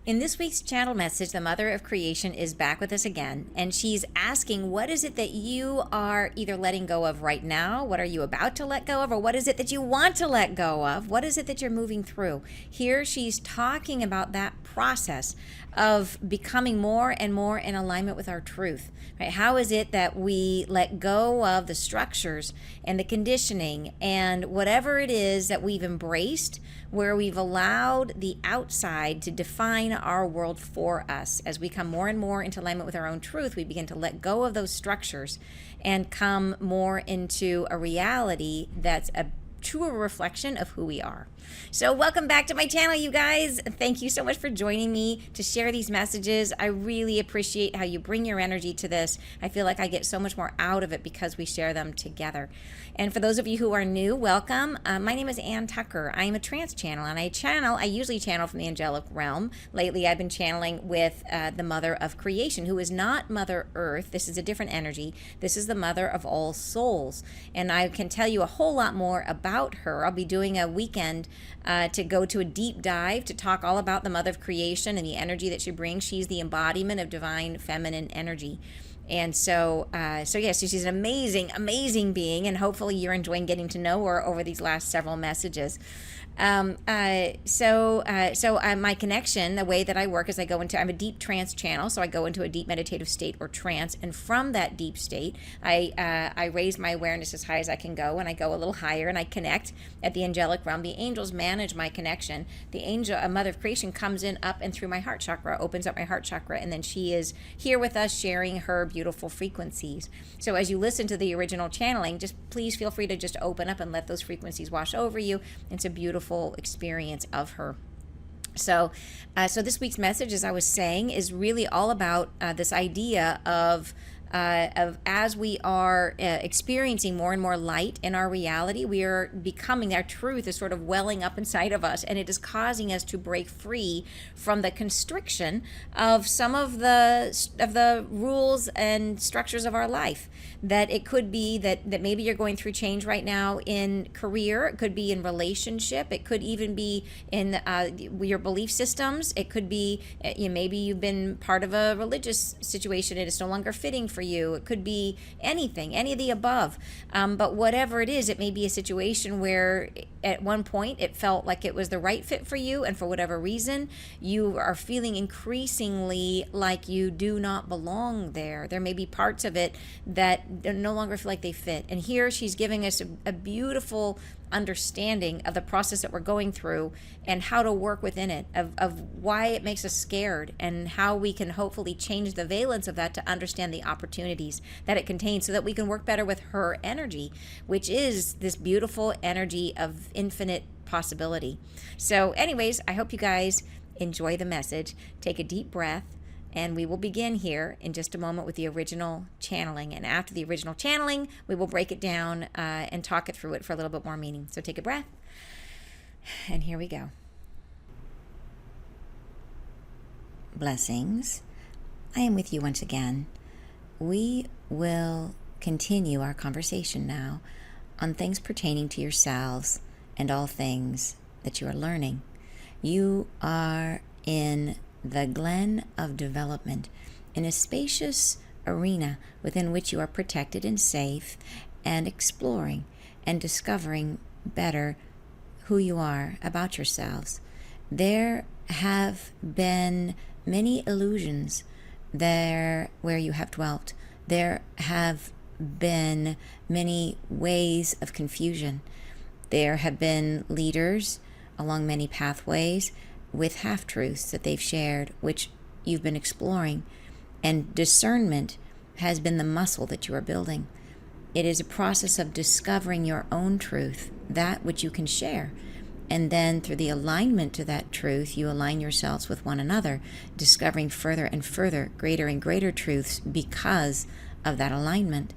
In this week's channel message, the Mother of Creation is back with us again, and she's asking, what is it that you are either letting go of right now? What are you about to let go of? Or what is it that you want to let go of? What is it that you're moving through? Here she's talking about that process of becoming more and more in alignment with our truth, right? How is it that we let go of the structures and the conditioning and whatever it is that we've embraced, where we've allowed the outside to define our world for us? As we come more and more into alignment with our own truth, we begin to let go of those structures and come more into a reality that's a truer reflection of who we are. So welcome back to my channel, you guys. Thank you so much for joining me to share these messages. I really appreciate how you bring your energy to this. I feel like I get so much more out of it because we share them together. And for those of you who are new, welcome. My name is Ann Tucker. I am a trance channel, and I usually channel from the angelic realm. Lately, I've been channeling with the Mother of Creation, who is not Mother Earth. This is a different energy. This is the Mother of all souls. And I can tell you a whole lot more about her. I'll be doing a weekend to go to a deep dive to talk all about the Mother of Creation and the energy that she brings. She's the embodiment of divine feminine energy. And so she's an amazing, amazing being, and hopefully you're enjoying getting to know her over these last several messages. My connection, the way that I work is I'm a deep trance channel, so I go into a deep meditative state or trance, and from that deep state, I raise my awareness as high as I can go, and I go a little higher, and I connect at the angelic realm. The angels manage my connection. The angel, a Mother of Creation, comes in up and through my heart chakra, opens up my heart chakra, and then she is here with us sharing her beautiful frequencies. So as you listen to the original channeling, just please feel free to just open up and let those frequencies wash over you. It's a beautiful experience of her. So this week's message, as I was saying, is really all about this idea of as we are experiencing more and more light in our reality, we are becoming, our truth is sort of welling up inside of us, and it is causing us to break free from the constriction of some of the rules and structures of our life. That it could be that maybe you're going through change right now in career, it could be in relationship, it could even be in your belief systems, it could be maybe you've been part of a religious situation and it's no longer fitting for you. It could be anything, any of the above. But whatever it is, it may be a situation where at one point it felt like it was the right fit for you, and for whatever reason, you are feeling increasingly like you do not belong there. There may be parts of it that no longer feel like they fit. And here she's giving us a beautiful understanding of the process that we're going through and how to work within it, of why it makes us scared, and how we can hopefully change the valence of that to understand the opportunities that it contains so that we can work better with her energy, which is this beautiful energy of infinite possibility. So anyways, I hope you guys enjoy the message. Take a deep breath, and we will begin here in just a moment with the original channeling. And after the original channeling, we will break it down and talk it through it for a little bit more meaning. So take a breath, and here we go. Blessings. I am with you once again. We will continue our conversation now on things pertaining to yourselves and all things that you are learning. You are in the glen of development, in a spacious arena within which you are protected and safe, and exploring and discovering better who you are about yourselves. There have been many illusions there where you have dwelt. There have been many ways of confusion. There have been leaders along many pathways with half-truths that they've shared, which you've been exploring, and discernment has been the muscle that you are building. It is a process of discovering your own truth, that which you can share, and then through the alignment to that truth, you align yourselves with one another, discovering further and further, greater and greater truths because of that alignment.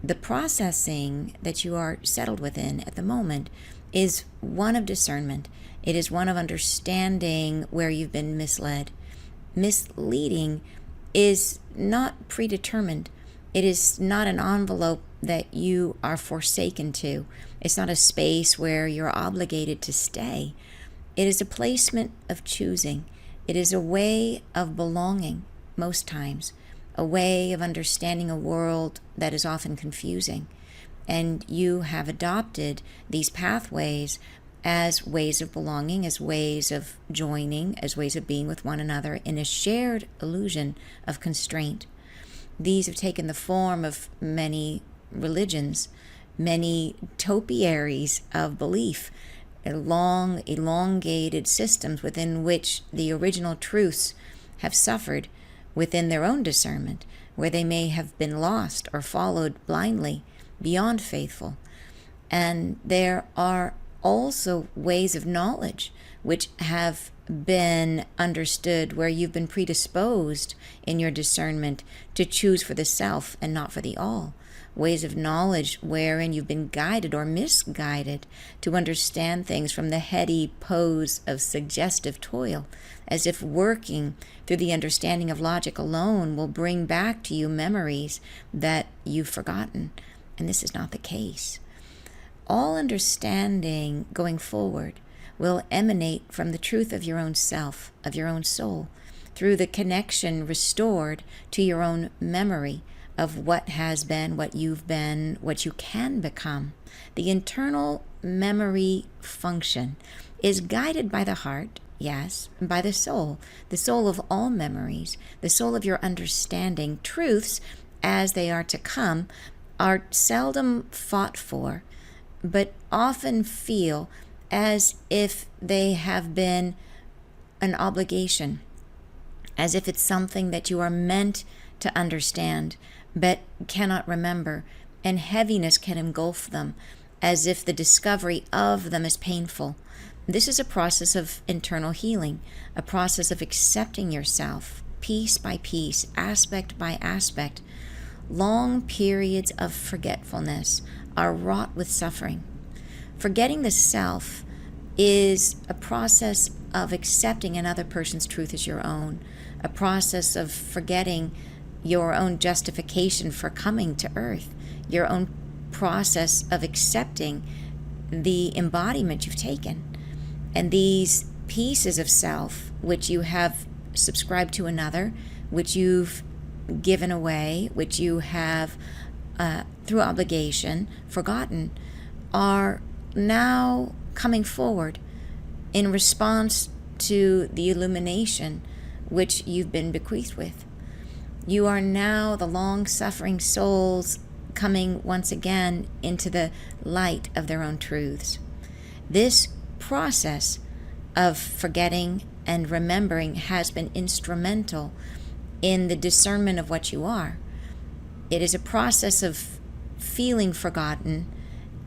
The processing that you are settled within at the moment is one of discernment. It is one of understanding where you've been misled. Misleading is not predetermined. It is not an envelope that you are forsaken to. It's not a space where you're obligated to stay. It is a placement of choosing. It is a way of belonging, most times, a way of understanding a world that is often confusing. And you have adopted these pathways as ways of belonging, as ways of joining, as ways of being with one another in a shared illusion of constraint. These have taken the form of many religions, many topiaries of belief, long, elongated systems within which the original truths have suffered within their own discernment, where they may have been lost or followed blindly beyond faithful. And there are also ways of knowledge which have been understood where you've been predisposed in your discernment to choose for the self and not for the all. Ways of knowledge wherein you've been guided or misguided to understand things from the heady pose of suggestive toil, as if working through the understanding of logic alone will bring back to you memories that you've forgotten. And this is not the case. All understanding going forward will emanate from the truth of your own self, of your own soul, through the connection restored to your own memory of what has been, what you've been, what you can become. The internal memory function is guided by the heart, yes, and by the soul of all memories, the soul of your understanding. Truths, as they are to come, are seldom fought for, but often feel as if they have been an obligation, as if it's something that you are meant to understand, but cannot remember, and heaviness can engulf them, as if the discovery of them is painful. This is a process of internal healing, a process of accepting yourself, piece by piece, aspect by aspect. Long periods of forgetfulness are wrought with suffering. Forgetting the self is a process of accepting another person's truth as your own, a process of forgetting your own justification for coming to earth, your own process of accepting the embodiment you've taken. And these pieces of self, which you have subscribed to another, which you've given away, which you have, through obligation, forgotten, are now coming forward in response to the illumination which you've been bequeathed with. You are now the long-suffering souls coming once again into the light of their own truths. This process of forgetting and remembering has been instrumental in the discernment of what you are. It is a process of feeling forgotten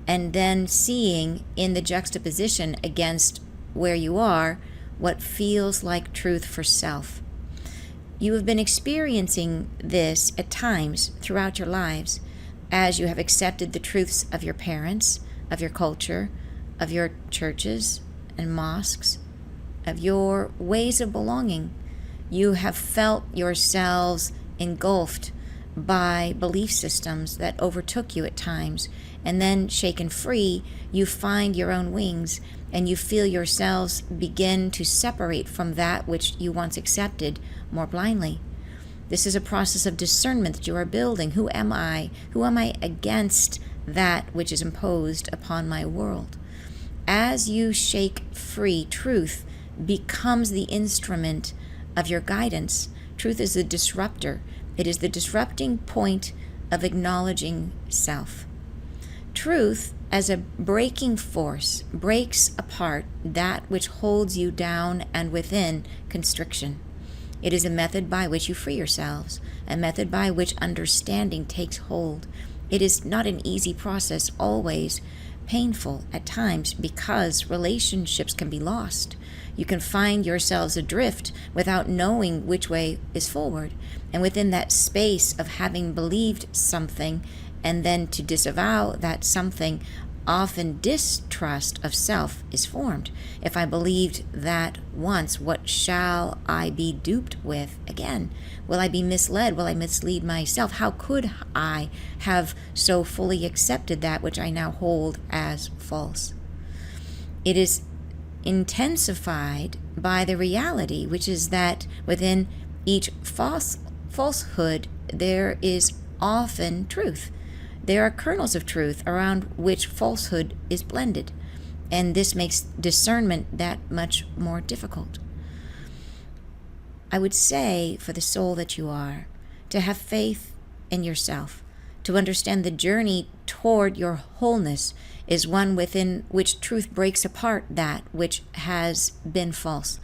and then seeing in the juxtaposition against where you are what feels like truth for self. You have been experiencing this at times throughout your lives as you have accepted the truths of your parents, of your culture, of your churches and mosques, of your ways of belonging. You have felt yourselves engulfed by belief systems that overtook you at times, and then shaken free, you find your own wings, and you feel yourselves begin to separate from that which you once accepted more blindly. This is a process of discernment that you are building. Who am I? Who am I against that which is imposed upon my world? As you shake free, truth becomes the instrument of your guidance. Truth is the disruptor. It is the disrupting point of acknowledging self. Truth, as a breaking force, breaks apart that which holds you down and within constriction. It is a method by which you free yourselves, a method by which understanding takes hold. It is not an easy process, always painful at times, because relationships can be lost. You can find yourselves adrift without knowing which way is forward. And within that space of having believed something and then to disavow that something, often distrust of self is formed. If I believed that once, what shall I be duped with again? Will I be misled? Will I mislead myself? How could I have so fully accepted that which I now hold as false? It is intensified by the reality, which is that within each falsehood there is often truth. There are kernels of truth around which falsehood is blended, and this makes discernment that much more difficult. I would say, for the soul that you are, to have faith in yourself, to understand the journey toward your wholeness is one within which truth breaks apart that which has been false.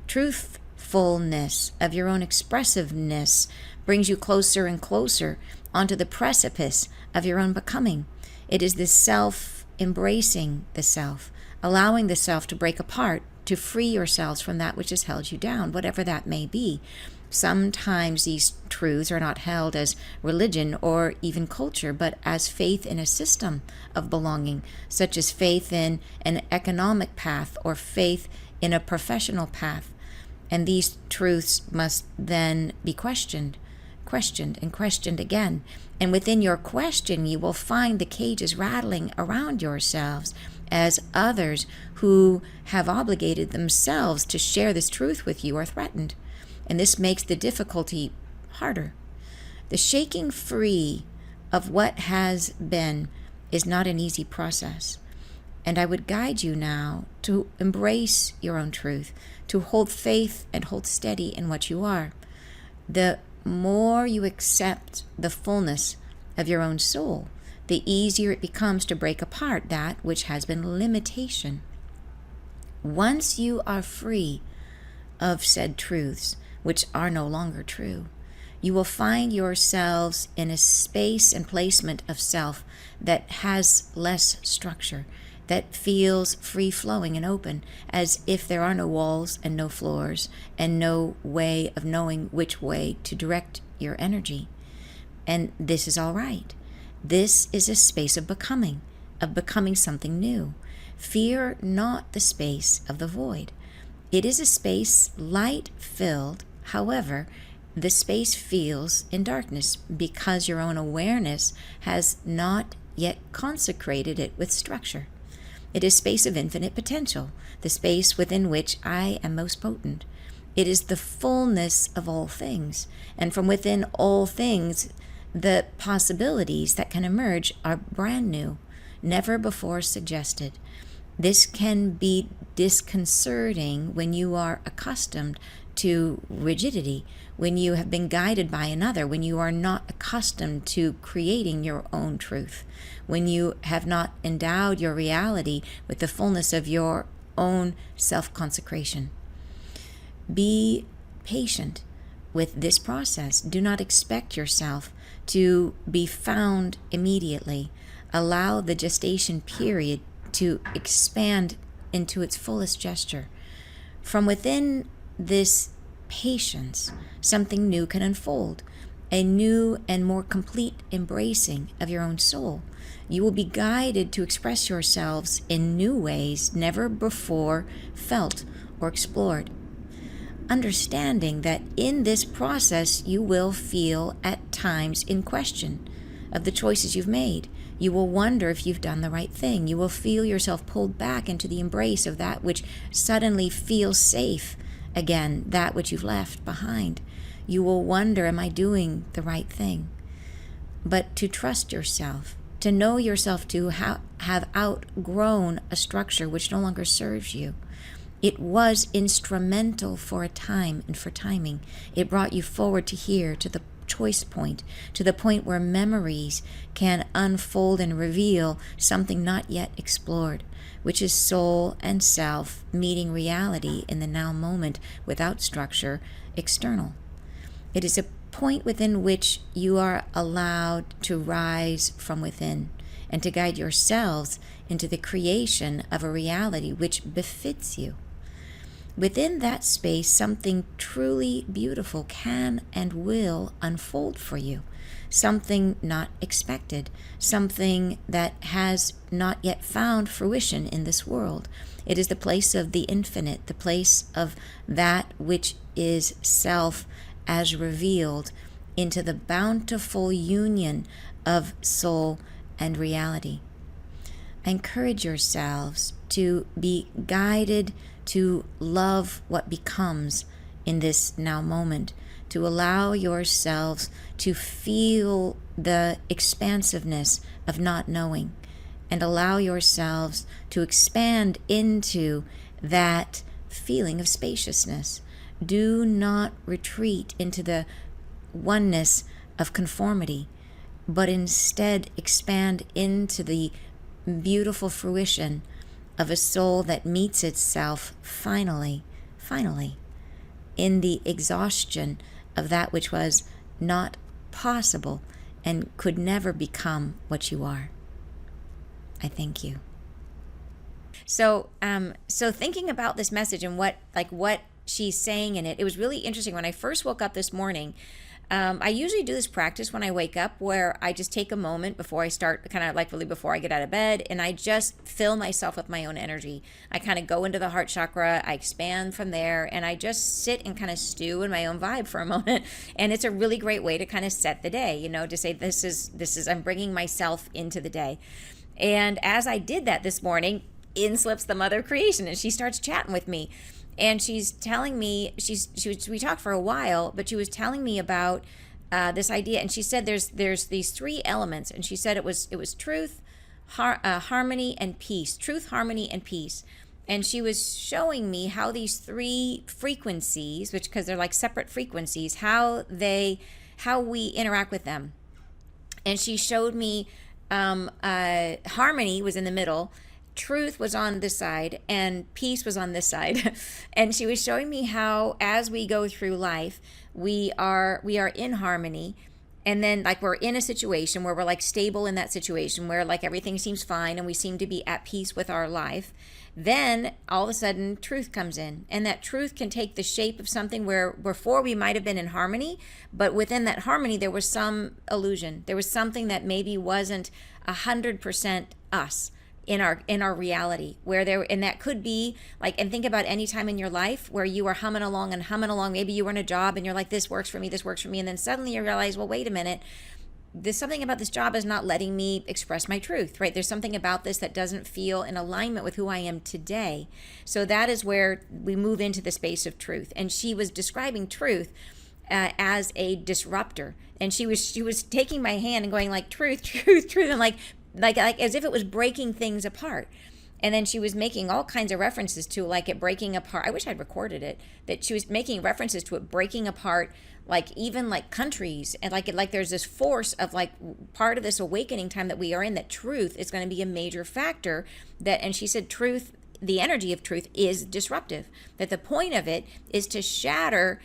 Truthfulness of your own expressiveness brings you closer and closer onto the precipice of your own becoming. It is the self embracing the self, allowing the self to break apart, to free yourselves from that which has held you down, whatever that may be. Sometimes these truths are not held as religion or even culture, but as faith in a system of belonging, such as faith in an economic path or faith in a professional path. And these truths must then be questioned and questioned again. And within your question, you will find the cages rattling around yourselves as others who have obligated themselves to share this truth with you are threatened. And this makes the difficulty harder. The shaking free of what has been is not an easy process. And I would guide you now to embrace your own truth, to hold faith and hold steady in what you are. The more you accept the fullness of your own soul, the easier it becomes to break apart that which has been limitation. Once you are free of said truths, which are no longer true, you will find yourselves in a space and placement of self that has less structure, that feels free-flowing and open, as if there are no walls and no floors and no way of knowing which way to direct your energy. And this is all right. This is a space of becoming something new. Fear not the space of the void. It is a space light-filled. However, the space feels in darkness because your own awareness has not yet consecrated it with structure. It is space of infinite potential, the space within which I am most potent. It is the fullness of all things, and from within all things, the possibilities that can emerge are brand new, never before suggested. This can be disconcerting when you are accustomed to rigidity, when you have been guided by another, when you are not accustomed to creating your own truth, when you have not endowed your reality with the fullness of your own self-consecration. Be patient with this process. Do not expect yourself to be found immediately. Allow the gestation period to expand into its fullest gesture. From within this patience, something new can unfold, a new and more complete embracing of your own soul. You will be guided to express yourselves in new ways never before felt or explored. Understanding that in this process you will feel at times in question of the choices you've made. You will wonder if you've done the right thing. You will feel yourself pulled back into the embrace of that which suddenly feels safe again, that which you've left behind. You will wonder, am I doing the right thing? But to trust yourself, to know yourself to have outgrown a structure which no longer serves you. It was instrumental for a time and for timing. It brought you forward to here, to the choice point, to the point where memories can unfold and reveal something not yet explored, which is soul and self meeting reality in the now moment without structure external. It is a point within which you are allowed to rise from within and to guide yourselves into the creation of a reality which befits you. Within that space, something truly beautiful can and will unfold for you, something not expected, something that has not yet found fruition in this world. It is the place of the infinite, the place of that which is self as revealed into the bountiful union of soul and reality. encourage yourselves to be guided to love what becomes in this now moment, to allow yourselves to feel the expansiveness of not knowing, and allow yourselves to expand into that feeling of spaciousness. Do not retreat into the oneness of conformity, but instead expand into the beautiful fruition of a soul that meets itself finally, in the exhaustion of that which was not possible and could never become what you are. I thank you. So thinking about this message and what she's saying in it, it was really interesting. When I first woke up this morning, I usually do this practice when I wake up where I just take a moment before I start, kind of like really before I get out of bed, and I just fill myself with my own energy. I kind of go into the heart chakra, I expand from there, and I just sit and kind of stew in my own vibe for a moment. And it's a really great way to kind of set the day, to say this is I'm bringing myself into the day. And as I did that this morning, in slips the mother of creation, and she starts chatting with me. And she's telling me, we talked for a while, but she was telling me about this idea. And she said there's these three elements. And she said it was truth, harmony, and peace. Truth, harmony, and peace. And she was showing me how these three frequencies, because they're like separate frequencies, how we interact with them. And she showed me harmony was in the middle, truth was on this side, and peace was on this side. And she was showing me how, as we go through life, we are in harmony, and then like we're in a situation where we're like stable in that situation, where like everything seems fine and we seem to be at peace with our life. Then all of a sudden truth comes in, and that truth can take the shape of something where before we might have been in harmony, but within that harmony there was some illusion. There was something that maybe wasn't 100% us in our reality, and that could be like, and think about any time in your life where you are humming along, maybe you were in a job and you're like, this works for me, and then suddenly you realize, well, wait a minute, there's something about this job is not letting me express my truth, right? There's something about this that doesn't feel in alignment with who I am today. So that is where we move into the space of truth. And she was describing truth as a disruptor, and she was taking my hand and going like, truth, and like as if it was breaking things apart. And then she was making all kinds of references to like it breaking apart. I wish I'd recorded it, that she was making references to it breaking apart, like even like countries, and like there's this force of like part of this awakening time that we are in, that truth is going to be a major factor. And she said truth, the energy of truth is disruptive, that the point of it is to shatter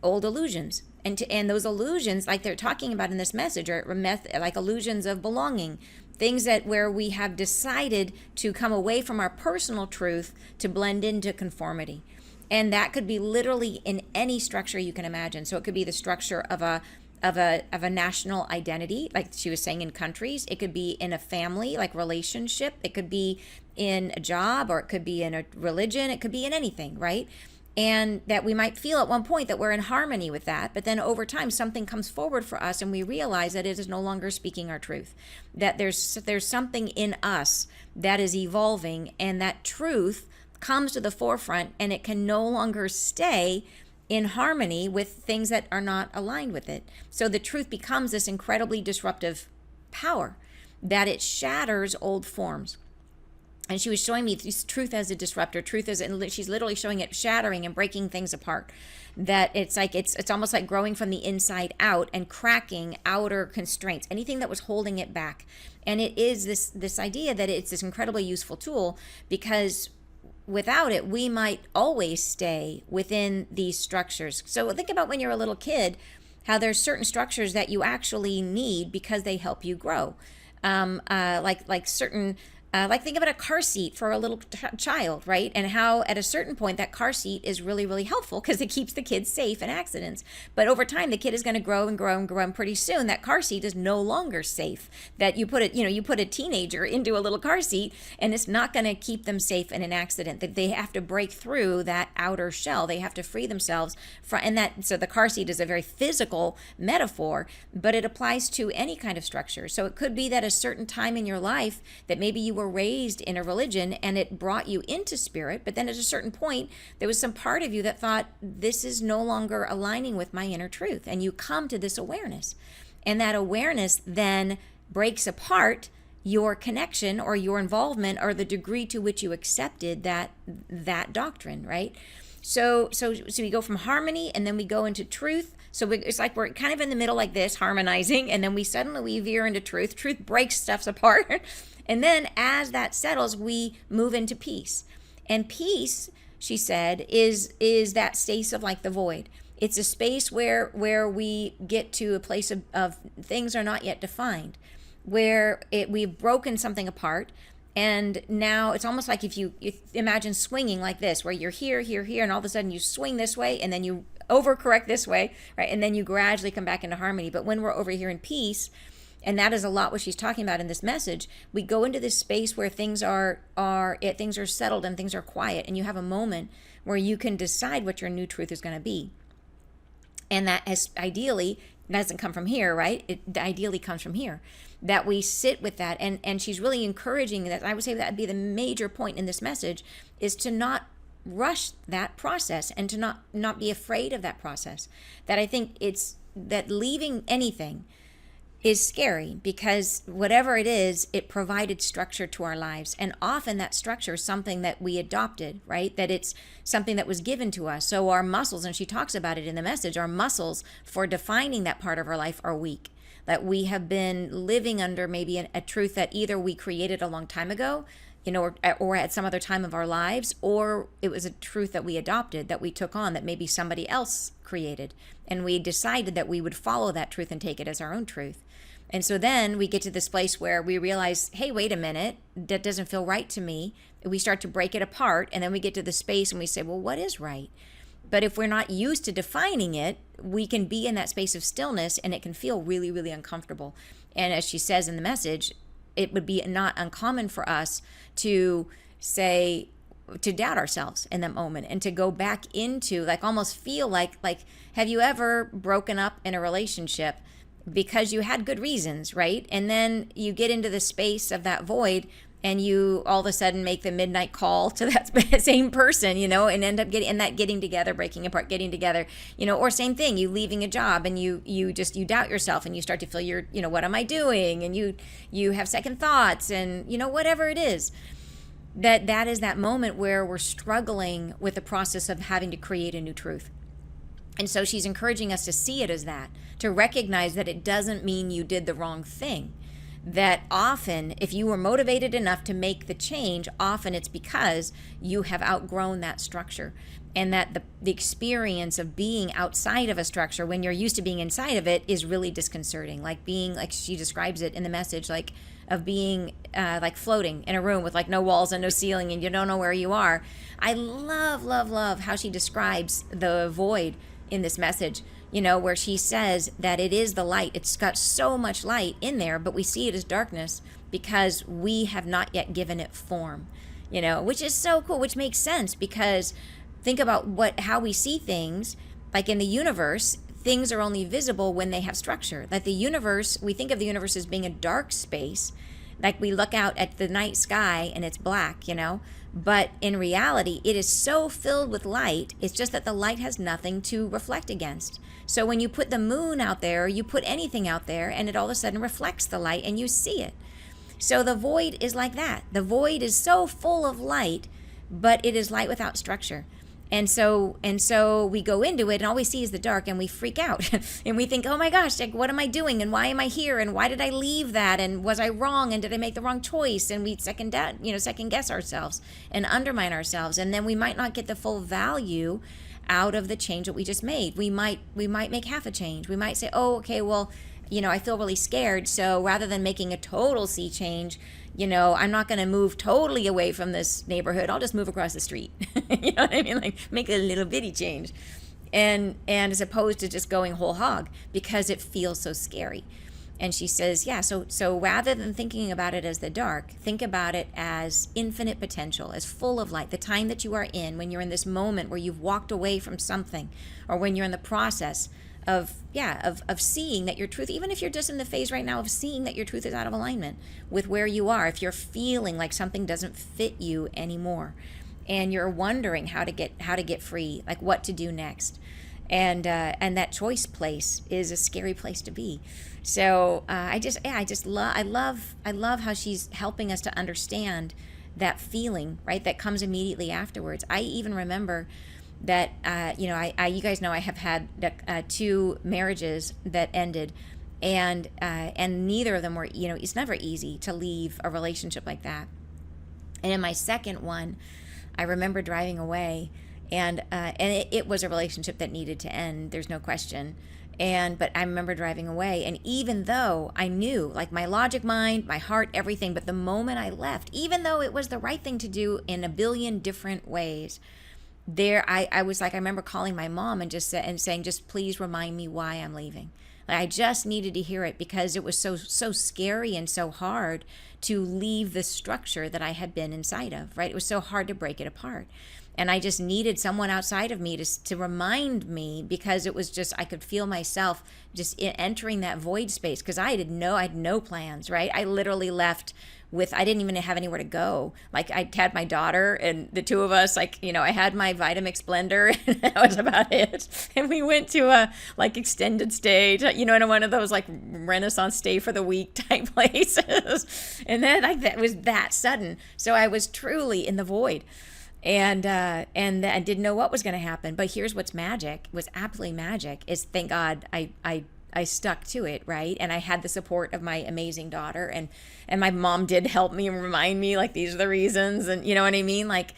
old illusions. And those illusions, like they're talking about in this message, are like illusions of belonging, things that where we have decided to come away from our personal truth to blend into conformity. And that could be literally in any structure you can imagine. So it could be the structure of a national identity, like she was saying, in countries. It could be in a family, like relationship. It could be in a job, or it could be in a religion. It could be in anything, right? And that we might feel at one point that we're in harmony with that, but then over time something comes forward for us and we realize that it is no longer speaking our truth, that there's something in us that is evolving, and that truth comes to the forefront, and it can no longer stay in harmony with things that are not aligned with it. So the truth becomes this incredibly disruptive power, that it shatters old forms. And she was showing me this truth as a disruptor, and she's literally showing it shattering and breaking things apart. That it's like, it's almost like growing from the inside out and cracking outer constraints, anything that was holding it back. And it is this idea that it's this incredibly useful tool, because without it, we might always stay within these structures. So think about when you're a little kid, how there's certain structures that you actually need because they help you grow. Like think about a car seat for a little child, right? And how at a certain point that car seat is really, really helpful because it keeps the kid safe in accidents. But over time, the kid is going to grow and grow and grow, and pretty soon that car seat is no longer safe. That you put a teenager into a little car seat, and it's not going to keep them safe in an accident. That they have to break through that outer shell. They have to free themselves from, so the car seat is a very physical metaphor, but it applies to any kind of structure. So it could be that a certain time in your life that maybe you were raised in a religion and it brought you into spirit, but then at a certain point, there was some part of you that thought, this is no longer aligning with my inner truth. And you come to this awareness. And that awareness then breaks apart your connection or your involvement or the degree to which you accepted that doctrine, right? So we go from harmony and then we go into truth. So it's like we're kind of in the middle like this, harmonizing, and then we veer into truth. Truth breaks stuff apart. And then as that settles, we move into peace. And peace, she said, is that space of like the void. It's a space where we get to a place of things are not yet defined, where we've broken something apart. And now it's almost like if you imagine swinging like this, where you're here, and all of a sudden you swing this way, and then you overcorrect this way, right? And then you gradually come back into harmony. But when we're over here in peace, and that is a lot what she's talking about in this message, we go into this space where things are settled and things are quiet, and you have a moment where you can decide what your new truth is going to be. And that has ideally doesn't come from here, right? It ideally comes from here. That we sit with that, and she's really encouraging that. I would say that would be the major point in this message, is to not rush that process and to not be afraid of that process. That I think it's that leaving anything is scary, because whatever it is, it provided structure to our lives. And often that structure is something that we adopted, right? That it's something that was given to us. So our muscles, and she talks about it in the message, our muscles for defining that part of our life are weak. That we have been living under maybe a truth that either we created a long time ago, or at some other time of our lives, or it was a truth that we adopted, that we took on, that maybe somebody else created. And we decided that we would follow that truth and take it as our own truth. And so then we get to this place where we realize, hey, wait a minute, that doesn't feel right to me. We start to break it apart, and then we get to the space and we say, well, what is right? But if we're not used to defining it, we can be in that space of stillness, and it can feel really, really uncomfortable. And as she says in the message, it would be not uncommon for us to doubt ourselves in that moment, and to go back into, like, almost feel like have you ever broken up in a relationship because you had good reasons, right? And then you get into the space of that void, and you all of a sudden make the midnight call to that same person, and end up getting together, breaking apart, getting together, or same thing, you leaving a job, and you doubt yourself, and you start to feel what am I doing? And you have second thoughts, and whatever it is, that is that moment where we're struggling with the process of having to create a new truth. And so she's encouraging us to see it as that, to recognize that it doesn't mean you did the wrong thing. That often, if you were motivated enough to make the change, often it's because you have outgrown that structure. And that the experience of being outside of a structure when you're used to being inside of it is really disconcerting. Like being, like she describes it in the message, like of being like floating in a room with like no walls and no ceiling, and you don't know where you are. I love how she describes the void in this message, where she says that it is the light. It's got so much light in there, but we see it as darkness because we have not yet given it form, which is so cool, which makes sense, because think about how we see things. Like in the universe, things are only visible when they have structure. Like the universe, we think of the universe as being a dark space. Like we look out at the night sky and it's black, but in reality, it is so filled with light. It's just that the light has nothing to reflect against. So when you put the moon out there, or you put anything out there, and it all of a sudden reflects the light and you see it. So the void is like that. The void is so full of light, but it is light without structure. And so we go into it, and all we see is the dark, and we freak out and we think, oh my gosh, like, what am I doing? And why am I here? And why did I leave that? And was I wrong? And did I make the wrong choice? And we second guess ourselves and undermine ourselves. And then we might not get the full value out of the change that we just made. We might make half a change. We might say, oh, okay, well, I feel really scared. So rather than making a total sea change, I'm not going to move totally away from this neighborhood. I'll just move across the street. You know what I mean? Like make a little bitty change. And as opposed to just going whole hog, because it feels so scary. And she says, yeah, so rather than thinking about it as the dark, think about it as infinite potential, as full of light. The time that you are in, when you're in this moment where you've walked away from something, or when you're in the process of seeing that your truth, even if you're just in the phase right now of seeing that your truth is out of alignment with where you are, if you're feeling like something doesn't fit you anymore and you're wondering how to get free, like what to do next. And that choice place is a scary place to be. So I love how she's helping us to understand that feeling, right, that comes immediately afterwards. I even remember that you guys know I have had 2 marriages that ended, and neither of them were, it's never easy to leave a relationship like that. And in my second one, I remember driving away, and it was a relationship that needed to end. There's no question. But I remember driving away, and even though I knew, like my logic mind, my heart, everything, but the moment I left, even though it was the right thing to do in a billion different ways, I was like, I remember calling my mom and saying, just please remind me why I'm leaving. Like I just needed to hear it because it was so scary and so hard to leave the structure that I had been inside of, right? It was so hard to break it apart. And I just needed someone outside of me to remind me, because it was just, I could feel myself just entering that void space, because I had no plans, right? I literally left I didn't even have anywhere to go. Like I had my daughter and the 2 of us, like, I had my Vitamix blender and that was about it. And we went to a like extended stay, in one of those like Renaissance stay for the week type places. And then that was that sudden. So I was truly in the void. And I didn't know what was going to happen. But here's what's absolutely magic, is thank God I stuck to it, right? And I had the support of my amazing daughter, and my mom did help me and remind me, like, these are the reasons, and you know what I mean? Like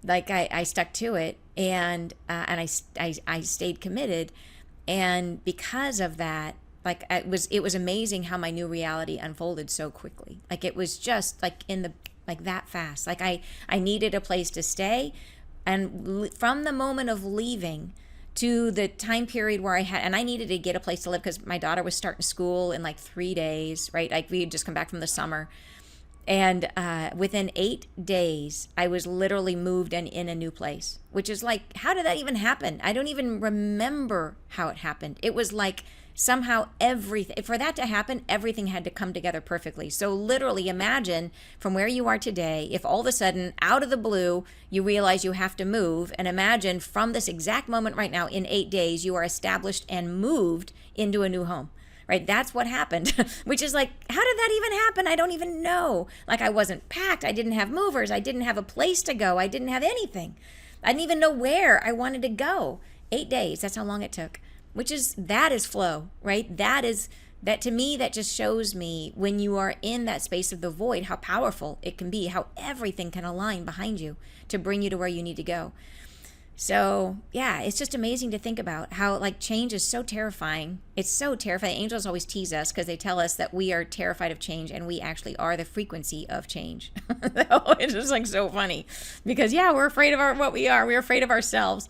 I stuck to it, and I stayed committed, and because of that, like it was amazing how my new reality unfolded so quickly. Like it was just like that fast. Like I needed a place to stay, and from the moment of leaving to the time period where I needed to get a place to live, because my daughter was starting school in like 3 days, right? Like we had just come back from the summer, and within 8 days I was literally moved and in a new place, which is like, how did that even happen? I don't even remember how it happened. It was like somehow for that to happen, everything had to come together perfectly. So literally imagine from where you are today, if all of a sudden out of the blue you realize you have to move, and imagine from this exact moment right now, in 8 days you are established and moved into a new home, right? That's what happened. Which is like, how did that even happen? I don't even know. Like I wasn't packed, I didn't have movers, I didn't have a place to go, I didn't have anything. I didn't even know where I wanted to go. 8 days, that's how long it took. That is flow, right? That to me, that just shows me, when you are in that space of the void, how powerful it can be, how everything can align behind you to bring you to where you need to go. So yeah, it's just amazing to think about how like change is so terrifying. It's so terrifying. Angels always tease us because they tell us that we are terrified of change, and we actually are the frequency of change. It's just like so funny, because we're afraid of what we are. We're afraid of ourselves,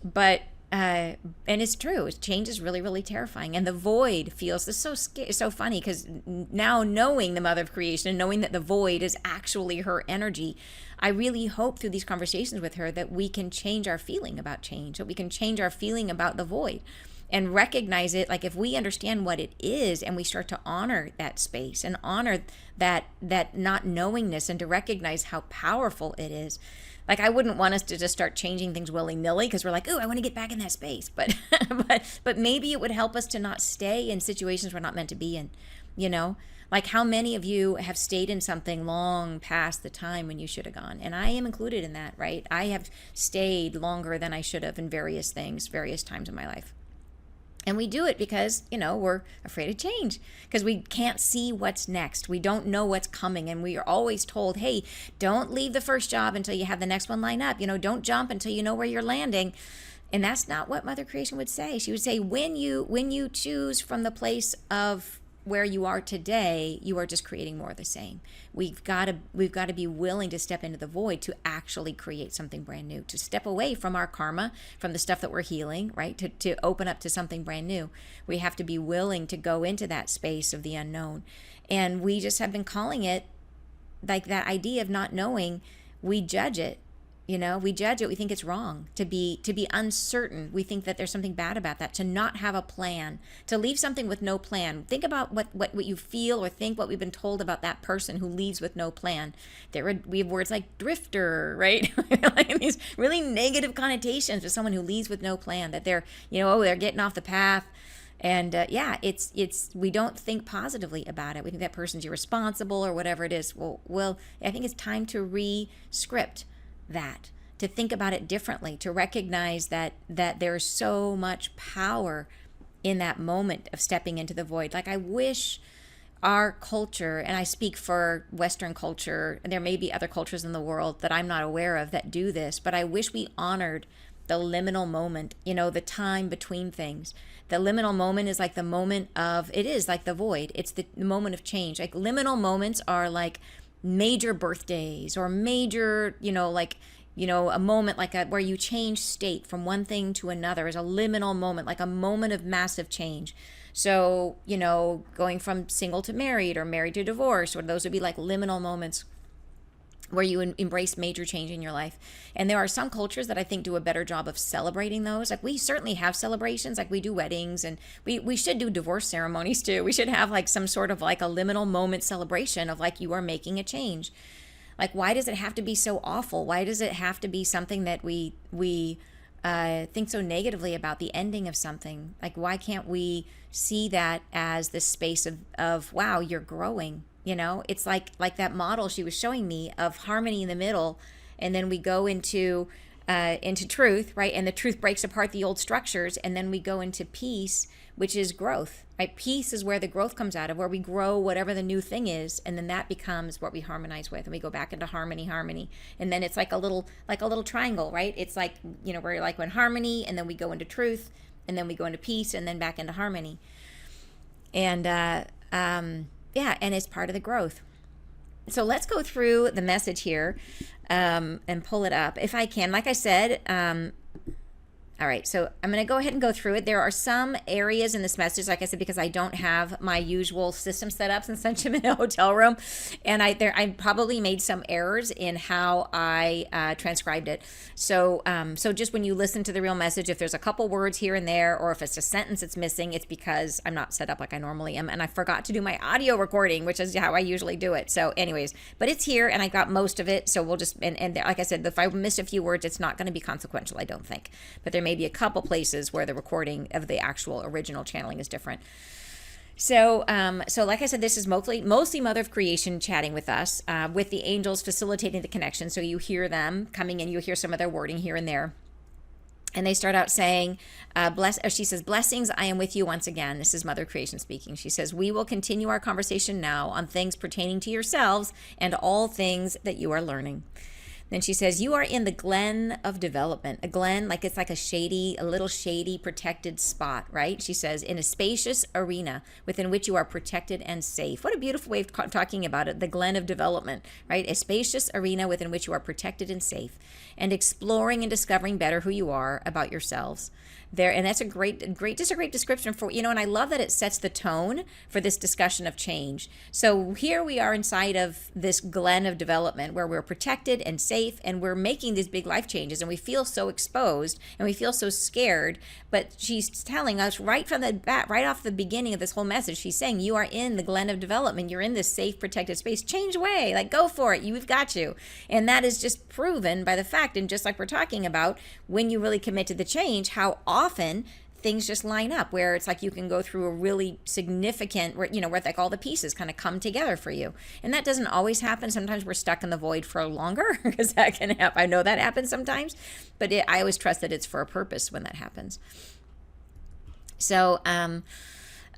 but and it's true. Change is really, really terrifying, and the void feels this so scary, so funny, because now knowing the Mother of Creation and knowing that the void is actually her energy, I really hope through these conversations with her that we can change our feeling about change, that we can change our feeling about the void, and recognize it. Like if we understand what it is, and we start to honor that space and honor that not knowingness, and to recognize how powerful it is. Like I wouldn't want us to just start changing things willy-nilly because we're like, oh, I want to get back in that space. But but maybe it would help us to not stay in situations we're not meant to be in, Like how many of you have stayed in something long past the time when you should have gone? And I am included in that, right? I have stayed longer than I should have in various things, various times in my life. And we do it because, we're afraid of change, because we can't see what's next. We don't know what's coming. And we are always told, hey, don't leave the first job until you have the next one lined up. Don't jump until you know where you're landing. And that's not what Mother Creation would say. She would say, when you choose from the place of where you are today, you are just creating more of the same. We've got to be willing to step into the void to actually create something brand new, to step away from our karma, from the stuff that we're healing, right? To open up to something brand new. We have to be willing to go into that space of the unknown. And we just have been calling it, like that idea of not knowing, we judge it. We judge it. We think it's wrong to be uncertain. We think that there's something bad about that. To not have a plan, to leave something with no plan. Think about what you feel or think, what we've been told about that person who leaves with no plan. We have words like drifter, right? Like these really negative connotations for someone who leaves with no plan. That they're they're getting off the path. And it's we don't think positively about it. We think that person's irresponsible or whatever it is. Well, I think it's time to re-script that, to think about it differently, to recognize that there's so much power in that moment of stepping into the void. Like, I wish our culture, and I speak for Western culture, and there may be other cultures in the world that I'm not aware of that do this, but I wish we honored the liminal moment, the time between things. The liminal moment is like the moment it is like the void. It's the moment of change. Like, liminal moments are like major birthdays or major, a moment like where you change state from one thing to another is a liminal moment, like a moment of massive change. So, going from single to married or married to divorce, or those would be like liminal moments where you embrace major change in your life. And there are some cultures that I think do a better job of celebrating those. Like, we certainly have celebrations, like we do weddings, and we should do divorce ceremonies too. We should have like some sort of like a liminal moment celebration of like you are making a change. Like, why does it have to be so awful? Why does it have to be something that we think so negatively about, the ending of something? Like, why can't we see that as this space of wow, you're growing? It's like that model she was showing me of harmony in the middle, and then we go into truth, right? And the truth breaks apart the old structures, and then we go into peace, which is growth, right? Peace is where the growth comes out of, where we grow whatever the new thing is, and then that becomes what we harmonize with, and we go back into harmony, and then it's like a little triangle, right? It's like, we're like in harmony, and then we go into truth, and then we go into peace, and then back into harmony, and and it's part of the growth. So let's go through the message here and pull it up if I can. Like I said, all right, so I'm going to go ahead and go through it. There are some areas in this message, like I said, because I don't have my usual system set up since I'm in a hotel room, and I probably made some errors in how I transcribed it. So just when you listen to the real message, if there's a couple words here and there, or if it's a sentence that's missing, it's because I'm not set up like I normally am, and I forgot to do my audio recording, which is how I usually do it. So anyways, but it's here, and I got most of it, so we'll just, and like I said, if I miss a few words, it's not going to be consequential, I don't think, but there may be a couple places where the recording of the actual original channeling is different. So like I said, this is mostly Mother of Creation chatting with us, with the angels facilitating the connection. So you hear them coming in, you hear some of their wording here and there. And they start out saying, she says, blessings, I am with you once again. This is Mother Creation speaking. She says, we will continue our conversation now on things pertaining to yourselves and all things that you are learning. Then she says, you are in the glen of development. A glen, like it's like a little shady, protected spot, right? She says, in a spacious arena within which you are protected and safe. What a beautiful way of talking about it, the glen of development, right? A spacious arena within which you are protected and safe, and exploring and discovering better who you are about yourselves. And that's a great description for, and I love that it sets the tone for this discussion of change. So here we are inside of this glen of development where we're protected and safe, and we're making these big life changes, and we feel so exposed and we feel so scared. But she's telling us right from the bat, right off the beginning of this whole message, she's saying, you are in the glen of development. You're in this safe, protected space. Change away, like go for it. We've got you. And that is just proven by the fact, and just like we're talking about, when you really commit to the change, how often things just line up, where it's like you can go through a really significant, where like all the pieces kind of come together for you. And that doesn't always happen. Sometimes we're stuck in the void for longer, because that can happen. I know that happens sometimes, but I always trust that it's for a purpose when that happens. So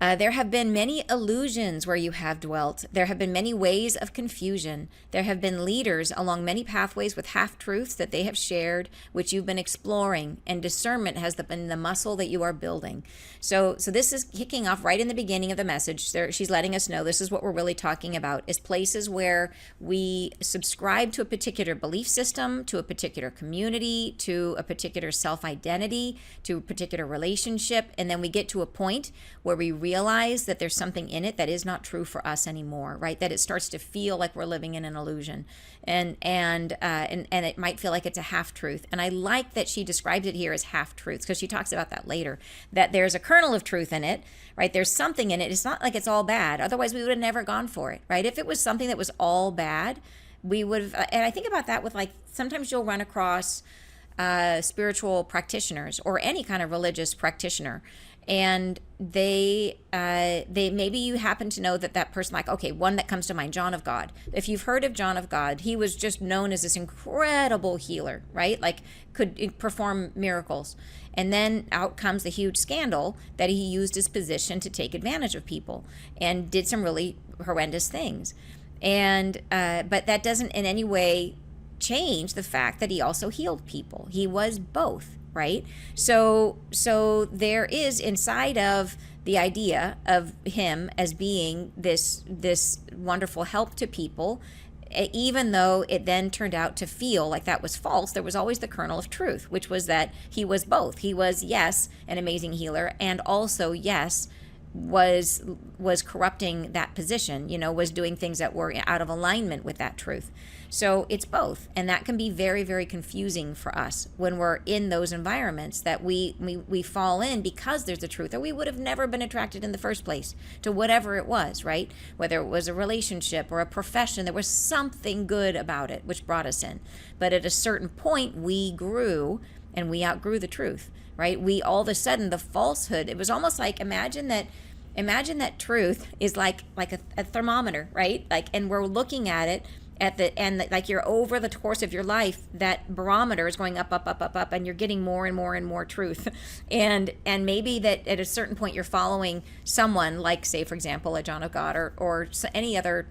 there have been many illusions where you have dwelt. There have been many ways of confusion. There have been leaders along many pathways with half-truths that they have shared, which you've been exploring, and discernment has been the muscle that you are building. So this is kicking off right in the beginning of the message. She's letting us know this is what we're really talking about, is places where we subscribe to a particular belief system, to a particular community, to a particular self-identity, to a particular relationship, and then we get to a point where we realize that there's something in it that is not true for us anymore, right? That it starts to feel like we're living in an illusion, and it might feel like it's a half truth. And I like that she describes it here as half truths, because she talks about that later, that there's a kernel of truth in it, right? There's something in it. It's not like it's all bad. Otherwise, we would have never gone for it, right? If it was something that was all bad, we would have. And I think about that with, like, sometimes you'll run across spiritual practitioners or any kind of religious practitioner, and they maybe you happen to know that person, like, okay, one that comes to mind, John of God. If you've heard of John of God, he was just known as this incredible healer, right? Like, could perform miracles. And then out comes the huge scandal that he used his position to take advantage of people and did some really horrendous things. And but that doesn't in any way change the fact that he also healed people. He was both, right? So there is inside of the idea of him as being this wonderful help to people, even though it then turned out to feel like that was false, there was always the kernel of truth, which was that he was both. He was, yes, an amazing healer, and also, yes, was corrupting that position, was doing things that were out of alignment with that truth. So it's both, and that can be very, very confusing for us when we're in those environments that we fall in, because there's a truth, or we would have never been attracted in the first place to whatever it was, right? Whether it was a relationship or a profession, there was something good about it which brought us in. But at a certain point, we grew and we outgrew the truth, right? We all of a sudden, the falsehood, it was almost like, imagine that truth is like a thermometer, right? Like, and we're looking at it like, you're over the course of your life, that barometer is going up, up, up, up, up, and you're getting more and more and more truth. And maybe that at a certain point you're following someone like, say, for example, a John of God, or any other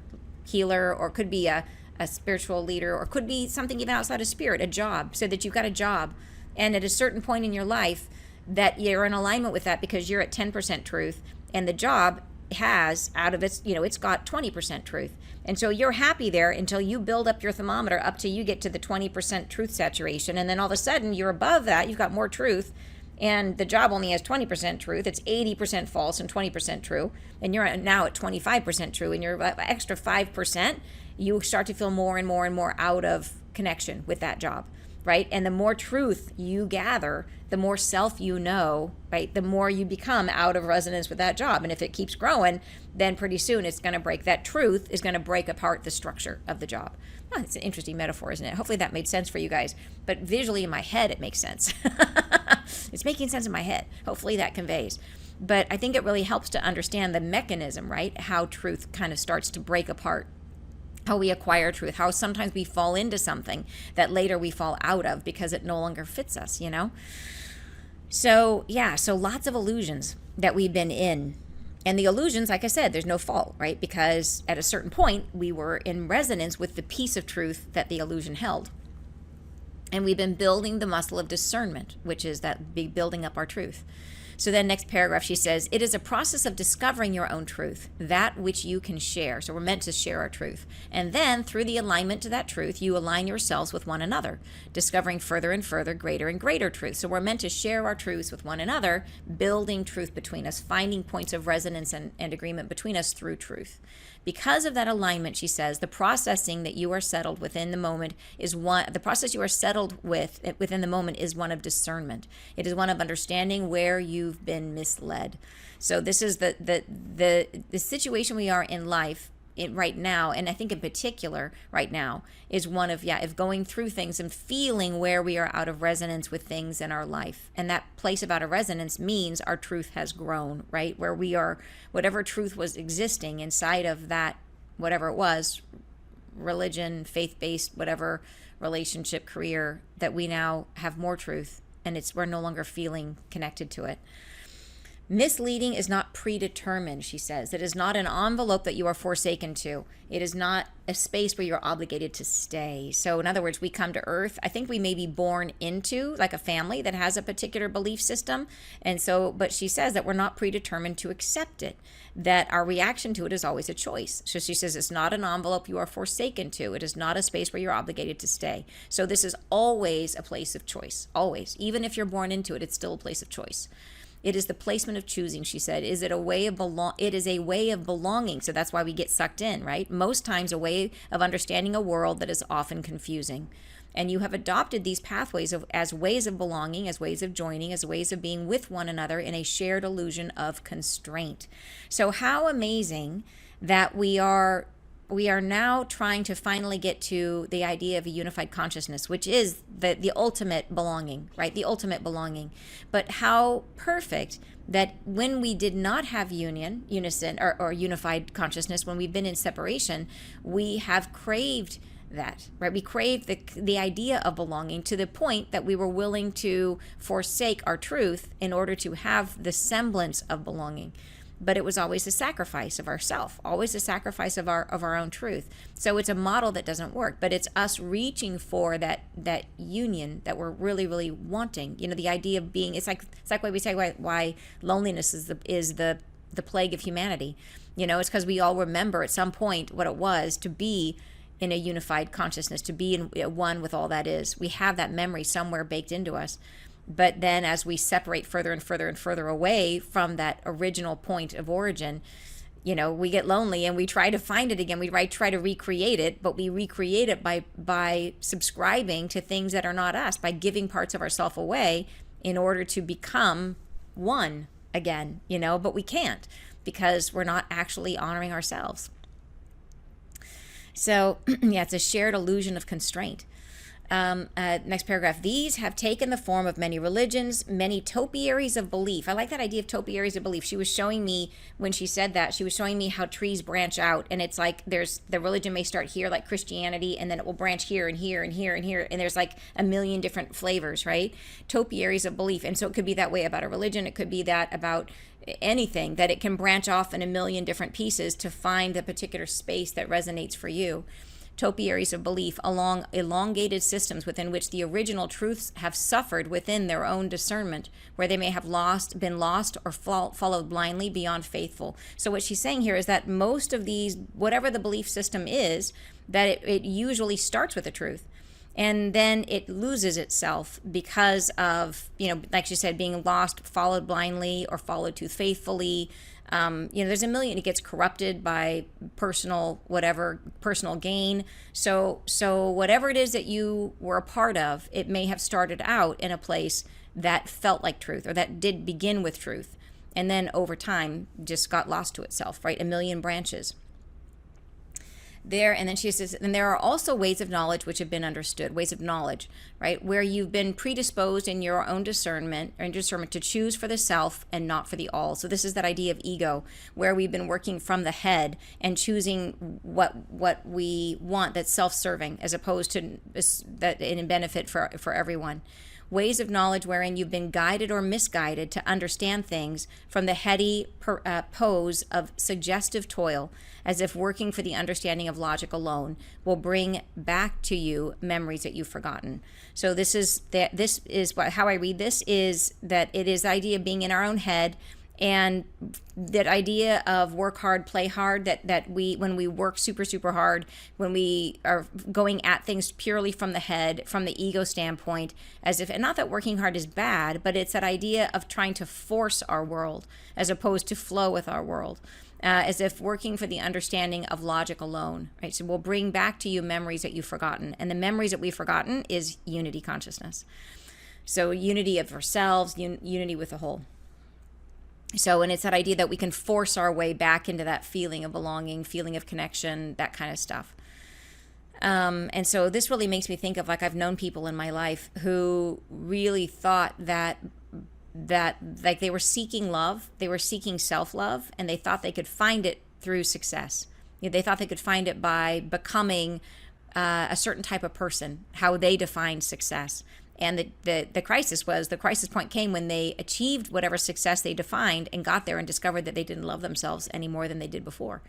healer, or could be a spiritual leader, or could be something even outside of spirit, a job, so that you've got a job. And at a certain point in your life that you're in alignment with that, because you're at 10% truth, and the job has, out of its, it's got 20% truth. And so you're happy there until you build up your thermometer up till you get to the 20% truth saturation. And then all of a sudden you're above that, you've got more truth, and the job only has 20% truth. It's 80% false and 20% true. And you're now at 25% true, and you're extra 5%, you start to feel more and more and more out of connection with that job, right? And the more truth you gather, the more self you know, right? The more you become out of resonance with that job. And if it keeps growing, then pretty soon it's going to break. That truth is going to break apart the structure of the job. Oh, it's an interesting metaphor, isn't it? Hopefully that made sense for you guys. But visually in my head, it makes sense. It's making sense in my head. Hopefully that conveys. But I think it really helps to understand the mechanism, right? How truth kind of starts to break apart, how we acquire truth, how sometimes we fall into something that later we fall out of because it no longer fits us, So lots of illusions that we've been in. And the illusions, like I said, there's no fault, right? Because at a certain point, we were in resonance with the piece of truth that the illusion held. And we've been building the muscle of discernment, which is that building up our truth. So then next paragraph, she says, it is a process of discovering your own truth, that which you can share. So we're meant to share our truth. And then through the alignment to that truth, you align yourselves with one another, discovering further and further, greater and greater truth. So we're meant to share our truths with one another, building truth between us, finding points of resonance and agreement between us through truth. Because of that alignment, she says, the processing that you are settled within the moment is the process you are settled within the moment is one of discernment. It is one of understanding where you've been misled. So this is the situation we are in life right now, and I think in particular right now, is one of going through things and feeling where we are out of resonance with things in our life. And that place of out of resonance means our truth has grown, right? Where we are, whatever truth was existing inside of that, whatever it was, religion, faith-based, whatever, relationship, career, that we now have more truth, and we're no longer feeling connected to it. Misleading is not predetermined, she says. It is not an envelope that you are forsaken to. It is not a space where you're obligated to stay. So in other words, we come to earth. I think we may be born into like a family that has a particular belief system. But she says that we're not predetermined to accept it, that our reaction to it is always a choice. So she says it's not an envelope you are forsaken to. It is not a space where you're obligated to stay. So this is always a place of choice, always. Even if you're born into it, it's still a place of choice. It is the placement of choosing, she said. Is it a way of it is a way of belonging. So that's why we get sucked in, right? Most times a way of understanding a world that is often confusing. And you have adopted these pathways as ways of belonging, as ways of joining, as ways of being with one another in a shared illusion of constraint. So how amazing that we are now trying to finally get to the idea of a unified consciousness, which is the ultimate belonging, right? The ultimate belonging. But how perfect that when we did not have unison, or unified consciousness, when we've been in separation, we have craved that, right? We crave the idea of belonging to the point that we were willing to forsake our truth in order to have the semblance of belonging. But it was always a sacrifice of ourself, always a sacrifice of our own truth. So it's a model that doesn't work, but it's us reaching for that union that we're really, really wanting. You know, the idea of being, it's like why we say why loneliness is the plague of humanity. You know, it's because we all remember at some point what it was to be in a unified consciousness, to be in one with all that is. We have that memory somewhere baked into us. But then as we separate further and further and further away from that original point of origin, you know, we get lonely and we try to find it again. We try to recreate it, but we recreate it by subscribing to things that are not us, by giving parts of ourselves away in order to become one again, you know, but we can't because we're not actually honoring ourselves. So, yeah, it's a shared illusion of constraint. Next paragraph. These have taken the form of many religions, many topiaries of belief. I like that idea of topiaries of belief. She was showing me, when she said that, she was showing me how trees branch out. And it's like the religion may start here, like Christianity, and then it will branch here and here and here and here. And there's like a million different flavors, right? Topiaries of belief. And so it could be that way about a religion. It could be that about anything, that it can branch off in a million different pieces to find the particular space that resonates for you. Topiaries of belief along elongated systems within which the original truths have suffered within their own discernment, where they may have been lost or followed blindly beyond faithful. So what she's saying here is that most of these, whatever the belief system is, that it usually starts with the truth. And then it loses itself because of, you know, like she said, being lost, followed blindly, or followed too faithfully. You know, there's a million. It gets corrupted by personal gain. So whatever it is that you were a part of, it may have started out in a place that felt like truth, or that did begin with truth, and then over time just got lost to itself, right? A million branches. And then she says, and there are also ways of knowledge which have been understood, ways of knowledge, right, where you've been predisposed in your own discernment to choose for the self and not for the all. So this is that idea of ego, where we've been working from the head and choosing what we want, that's self-serving, as opposed to that in benefit for everyone. Ways of knowledge wherein you've been guided or misguided to understand things from the heady pose of suggestive toil, as if working for the understanding of logic alone will bring back to you memories that you've forgotten. So this is how I read this, is that it is the idea of being in our own head, and that idea of work hard, play hard, that when we work super, super hard, when we are going at things purely from the head, from the ego standpoint, as if, and not that working hard is bad, but it's that idea of trying to force our world as opposed to flow with our world. As if working for the understanding of logic alone, right? So we'll bring back to you memories that you've forgotten. And the memories that we've forgotten is unity consciousness. So unity of ourselves, unity with the whole. So, and it's that idea that we can force our way back into that feeling of belonging, feeling of connection, that kind of stuff. And so this really makes me think of, like, I've known people in my life who really thought that like they were seeking love, they were seeking self-love, and they thought they could find it through success. You know, they thought they could find it by becoming a certain type of person, how they defined success. And the crisis point came when they achieved whatever success they defined and got there and discovered that they didn't love themselves any more than they did before.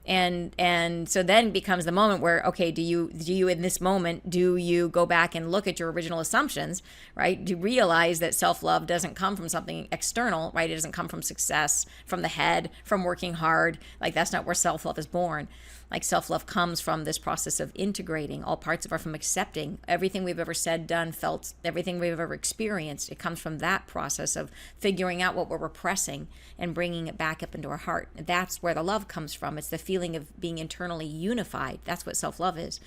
And so then becomes the moment where, okay, do you in this moment, do you go back and look at your original assumptions, right? Do you realize that self-love doesn't come from something external, right? It doesn't come from success, from the head, from working hard. Like, that's not where self-love is born. Like self-love comes from this process of integrating all parts of our, from accepting everything we've ever said, done, felt, everything we've ever experienced. It comes from that process of figuring out what we're repressing and bringing it back up into our heart. That's where the love comes from. It's the feeling of being internally unified. That's what self-love is.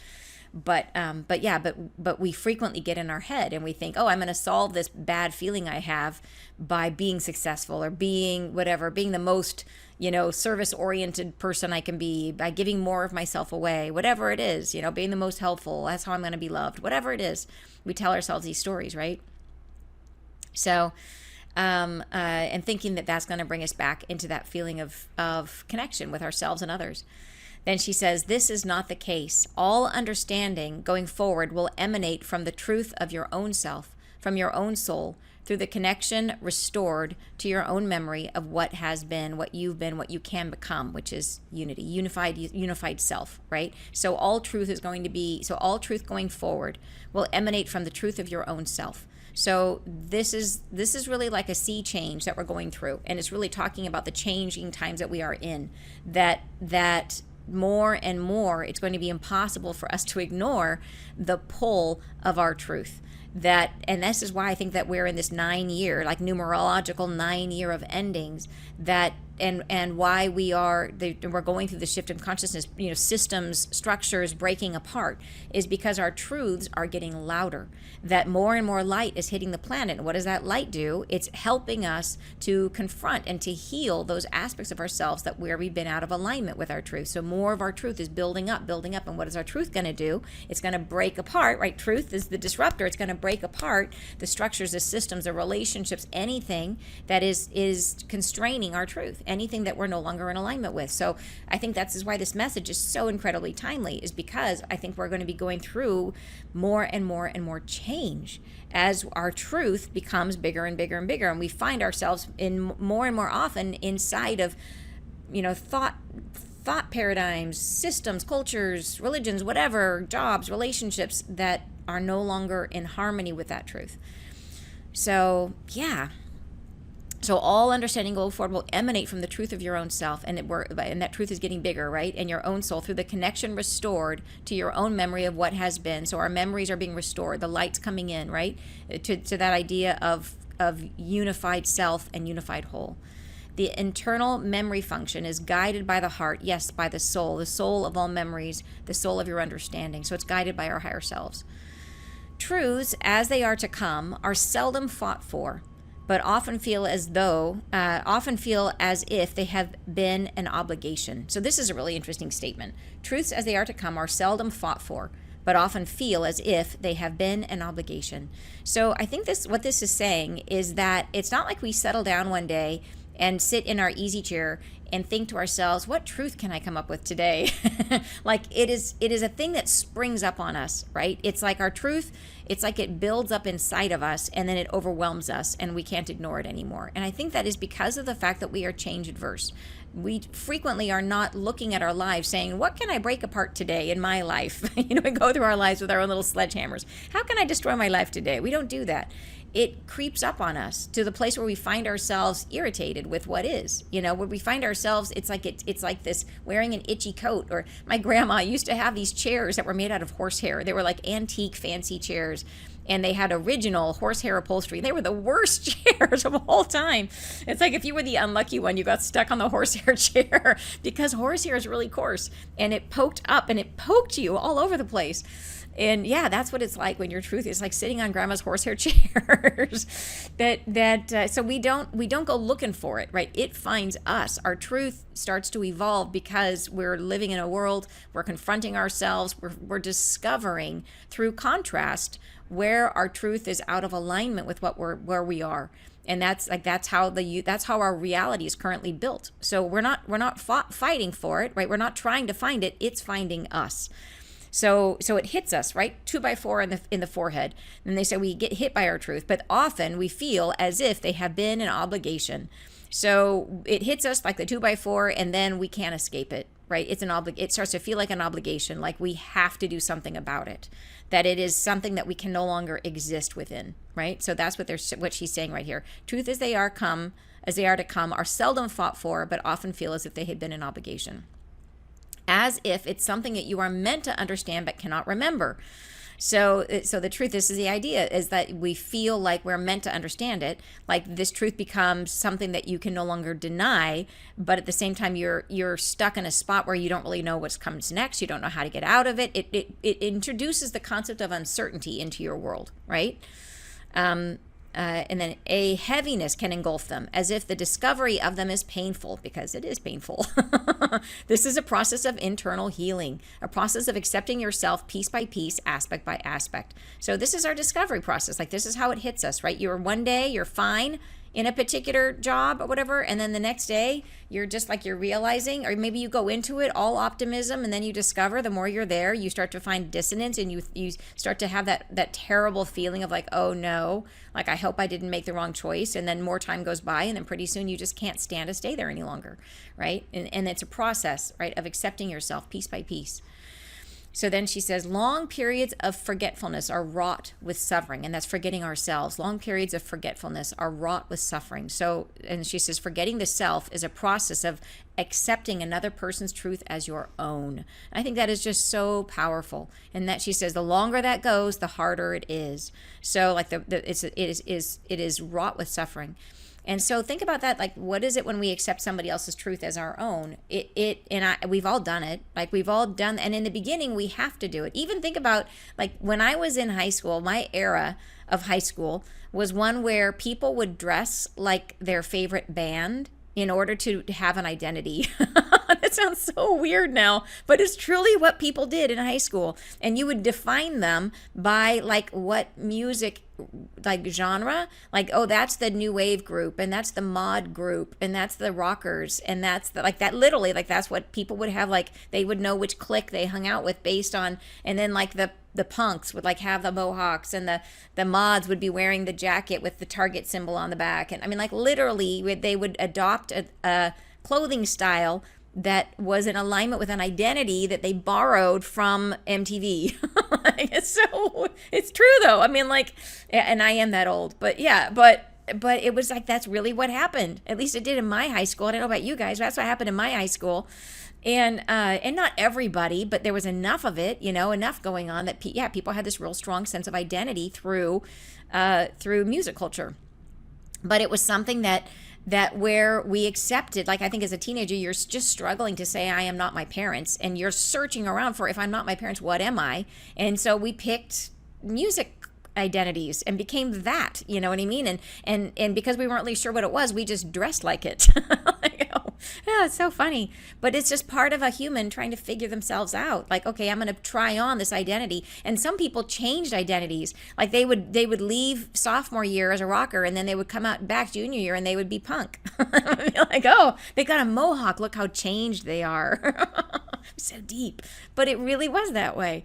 But we frequently get in our head and we think, oh, I'm going to solve this bad feeling I have by being successful or being whatever, being the most, service oriented person I can be, by giving more of myself away, whatever it is, being the most helpful. That's how I'm going to be loved, whatever it is. We tell ourselves these stories, right? So, and thinking that that's going to bring us back into that feeling of connection with ourselves and others. Then she says, this is not the case. All understanding going forward will emanate from the truth of your own self, from your own soul, through the connection restored to your own memory of what has been, what you've been, what you can become, which is unity, unified self, right? So all truth going forward will emanate from the truth of your own self. So this is really like a sea change that we're going through, and it's really talking about the changing times that we are in, that more and more it's going to be impossible for us to ignore the pull of our truth. And this is why I think that we're in this 9-year, like numerological 9-year of endings, and why we're going through the shift in consciousness, systems, structures breaking apart, is because our truths are getting louder, that more and more light is hitting the planet. And what does that light do? It's helping us to confront and to heal those aspects of ourselves where we've been out of alignment with our truth. So more of our truth is building up. And what is our truth going to do? It's going to break apart, right? Truth is the disruptor. It's going to break apart the structures, the systems, the relationships, anything that is constraining our truth, anything that we're no longer in alignment with. So I think that's why this message is so incredibly timely, is because I think we're going to be going through more and more and more change as our truth becomes bigger and bigger and bigger, and we find ourselves in more and more often inside of thought paradigms, systems, cultures, religions, whatever, jobs, relationships that are no longer in harmony with that truth. So So all understanding going forward will emanate from the truth of your own self, and that truth is getting bigger, right? And your own soul, through the connection restored to your own memory of what has been. So our memories are being restored. The light's coming in, right? To that idea of unified self and unified whole. The internal memory function is guided by the heart, yes, by the soul of all memories, the soul of your understanding. So it's guided by our higher selves. Truths, as they are to come, are seldom fought for, but often feel as if they have been an obligation. So this is a really interesting statement. Truths as they are to come are seldom fought for, but often feel as if they have been an obligation. So I think what this is saying is that it's not like we settle down one day and sit in our easy chair and think to ourselves, what truth can I come up with today? Like it is a thing that springs up on us, right? It's like our truth, it's like it builds up inside of us and then it overwhelms us and we can't ignore it anymore. And I think that is because of the fact that we are change adverse. We frequently are not looking at our lives saying, what can I break apart today in my life? We go through our lives with our own little sledgehammers. How can I destroy my life today? We don't do that. It creeps up on us to the place where we find ourselves irritated with what is, where we find ourselves, it's like this wearing an itchy coat. Or my grandma used to have these chairs that were made out of horsehair. They were like antique, fancy chairs. And they had original horsehair upholstery. They were the worst chairs of all time. It's like if you were the unlucky one, you got stuck on the horsehair chair because horsehair is really coarse. And it poked up and it poked you all over the place. And yeah, that's what it's like when your truth is like sitting on grandma's horsehair chairs. So we don't go looking for it, right? It finds us. Our truth starts to evolve because we're living in a world, we're confronting ourselves, we're discovering through contrast where our truth is out of alignment with where we are. And that's how our reality is currently built. So we're not fighting for it, right? We're not trying to find it. It's finding us. So it hits us, right? 2x4 in the forehead. And they say we get hit by our truth, but often we feel as if they have been an obligation. So it hits us like the 2x4, and then we can't escape it, right? It starts to feel like an obligation, like we have to do something about it, that it is something that we can no longer exist within, right? So that's what she's saying right here. Truth as they are to come, are seldom fought for, but often feel as if they had been an obligation. as if it's something that you are meant to understand but cannot remember. So the truth, this is the idea, is that we feel like we're meant to understand it. Like this truth becomes something that you can no longer deny, but at the same time, you're stuck in a spot where you don't really know what comes next. You don't know how to get out of it. It introduces the concept of uncertainty into your world, right? And then a heaviness can engulf them, as if the discovery of them is painful, because it is painful. This is a process of internal healing, a process of accepting yourself piece by piece, aspect by aspect. So this is our discovery process. Like this is how it hits us, right? One day you're fine in a particular job or whatever, and then the next day you're just like you're realizing, or maybe you go into it all optimism, and then you discover the more you're there, you start to find dissonance, and you start to have that terrible feeling of like, oh no, like I hope I didn't make the wrong choice. And then more time goes by, and then pretty soon you just can't stand to stay there any longer, right? And it's a process, right, of accepting yourself piece by piece. So then she says, long periods of forgetfulness are wrought with suffering, and that's forgetting ourselves. Long periods of forgetfulness are wrought with suffering. So, and she says, forgetting the self is a process of accepting another person's truth as your own. I think that is just so powerful. And that she says, the longer that goes, the harder it is. So, like it is wrought with suffering. And so think about that. Like, what is it when we accept somebody else's truth as our own? We've all done it. Like we've all done. And in the beginning, we have to do it. Even think about like when I was in high school, my era of high school was one where people would dress like their favorite band in order to have an identity. That sounds so weird now, but it's truly what people did in high school. And you would define them by like what music, like genre, like, oh, that's the new wave group, and that's the mod group, and that's the rockers, and that's the, like that literally, like that's what people would have, like they would know which clique they hung out with based on. And then like the punks would like have the mohawks, and the mods would be wearing the jacket with the Target symbol on the back. And I mean, like literally they would adopt a clothing style that was in alignment with an identity that they borrowed from MTV. It's true though. I mean, like, and I am that old, but yeah, but it was like, that's really what happened. At least it did in my high school. I don't know about you guys, but that's what happened in my high school. And not everybody, but there was enough of it, enough going on that people had this real strong sense of identity through music culture. But it was something that where we accepted, like I think as a teenager, you're just struggling to say, I am not my parents. And you're searching around for, if I'm not my parents, what am I? And so we picked music identities and became that, you know what I mean? And because we weren't really sure what it was, we just dressed like it. Yeah, it's so funny. But it's just part of a human trying to figure themselves out. Like, okay, I'm going to try on this identity. And some people changed identities. Like they would leave sophomore year as a rocker, and then they would come out back junior year and they would be punk. Like, oh, they got a mohawk. Look how changed they are. So deep. But it really was that way.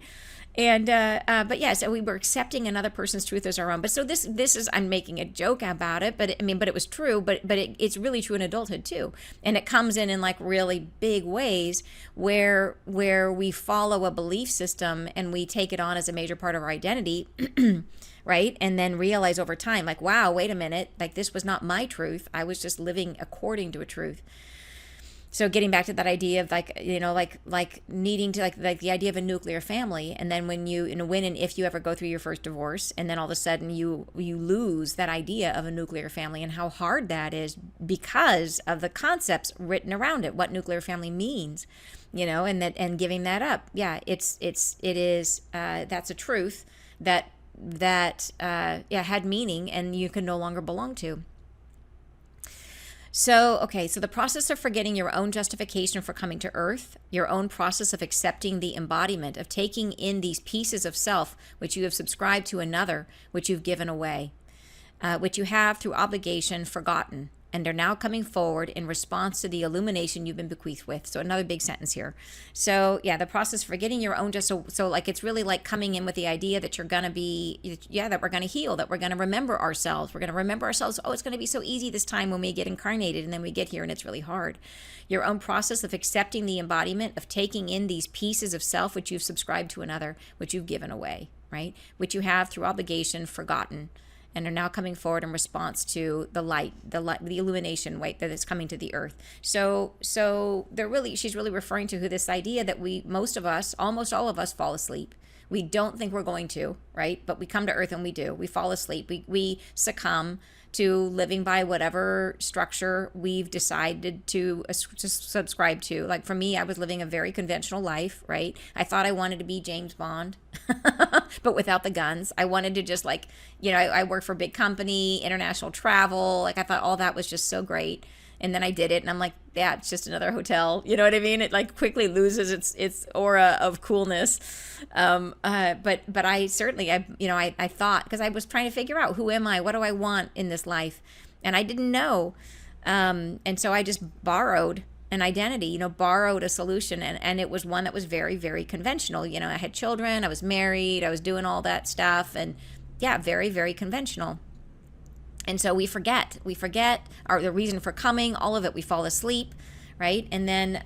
And but yeah, so we were accepting another person's truth as our own. But so this is, I'm making a joke about it, but it was true. But it's really true in adulthood too, and it comes in like really big ways where we follow a belief system and we take it on as a major part of our identity, right? And then realize over time, like, wow, wait a minute, like this was not my truth. I was just living according to a truth. So getting back to that idea of like, like needing to like the idea of a nuclear family. And then when and if you ever go through your first divorce, and then all of a sudden you lose that idea of a nuclear family, and how hard that is because of the concepts written around it, what nuclear family means, and giving that up. Yeah, it is that's a truth that had meaning and you can no longer belong to. So the process of forgetting your own justification for coming to earth, your own process of accepting the embodiment, of taking in these pieces of self which you have subscribed to another, which you've given away, which you have through obligation forgotten, and are now coming forward in response to the illumination you've been bequeathed with. So another big sentence here. So yeah, the process for getting your own so like it's really like coming in with the idea that you're going to be, that we're going to heal, that we're going to remember ourselves. We're going to remember ourselves. Oh, it's going to be so easy this time when we get incarnated, and then we get here and it's really hard. Your own process of accepting the embodiment, of taking in these pieces of self which you've subscribed to another, which you've given away, right? Which you have through obligation forgotten. and are now coming forward in response to the light, the illumination light that is coming to the earth. So she's really referring to this idea that most of us, almost all of us, fall asleep. We don't think we're going to, right? But we come to earth and we do. We fall asleep. We succumb to living by whatever structure we've decided to subscribe to. Like for me, I was living a very conventional life, right? I thought I wanted to be James Bond, but without the guns. I wanted to just I worked for a big company, international travel. Like I thought all that was just so great. And then I did it, and I'm like, yeah, it's just another hotel. You know what I mean? It like quickly loses its aura of coolness. But I certainly, I thought, because I was trying to figure out, who am I? What do I want in this life? And I didn't know. And so I just borrowed an identity, borrowed a solution. And it was one that was very, very conventional. I had children, I was married, I was doing all that stuff. And yeah, very, very conventional. And so we forget the reason for coming, all of it. We fall asleep, right? And then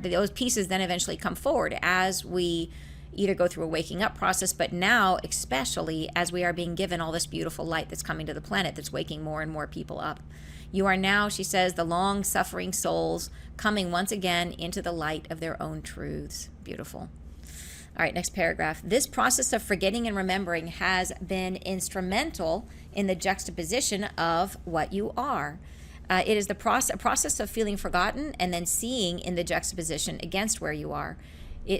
those pieces then eventually come forward as we either go through a waking up process, but now especially as we are being given all this beautiful light that's coming to the planet, that's waking more and more people up. You are now, she says, the long-suffering souls coming once again into the light of their own truths. Beautiful. All right, next paragraph. This process of forgetting and remembering has been instrumental in the juxtaposition of what you are. It is the process of feeling forgotten and then seeing in the juxtaposition against where you are.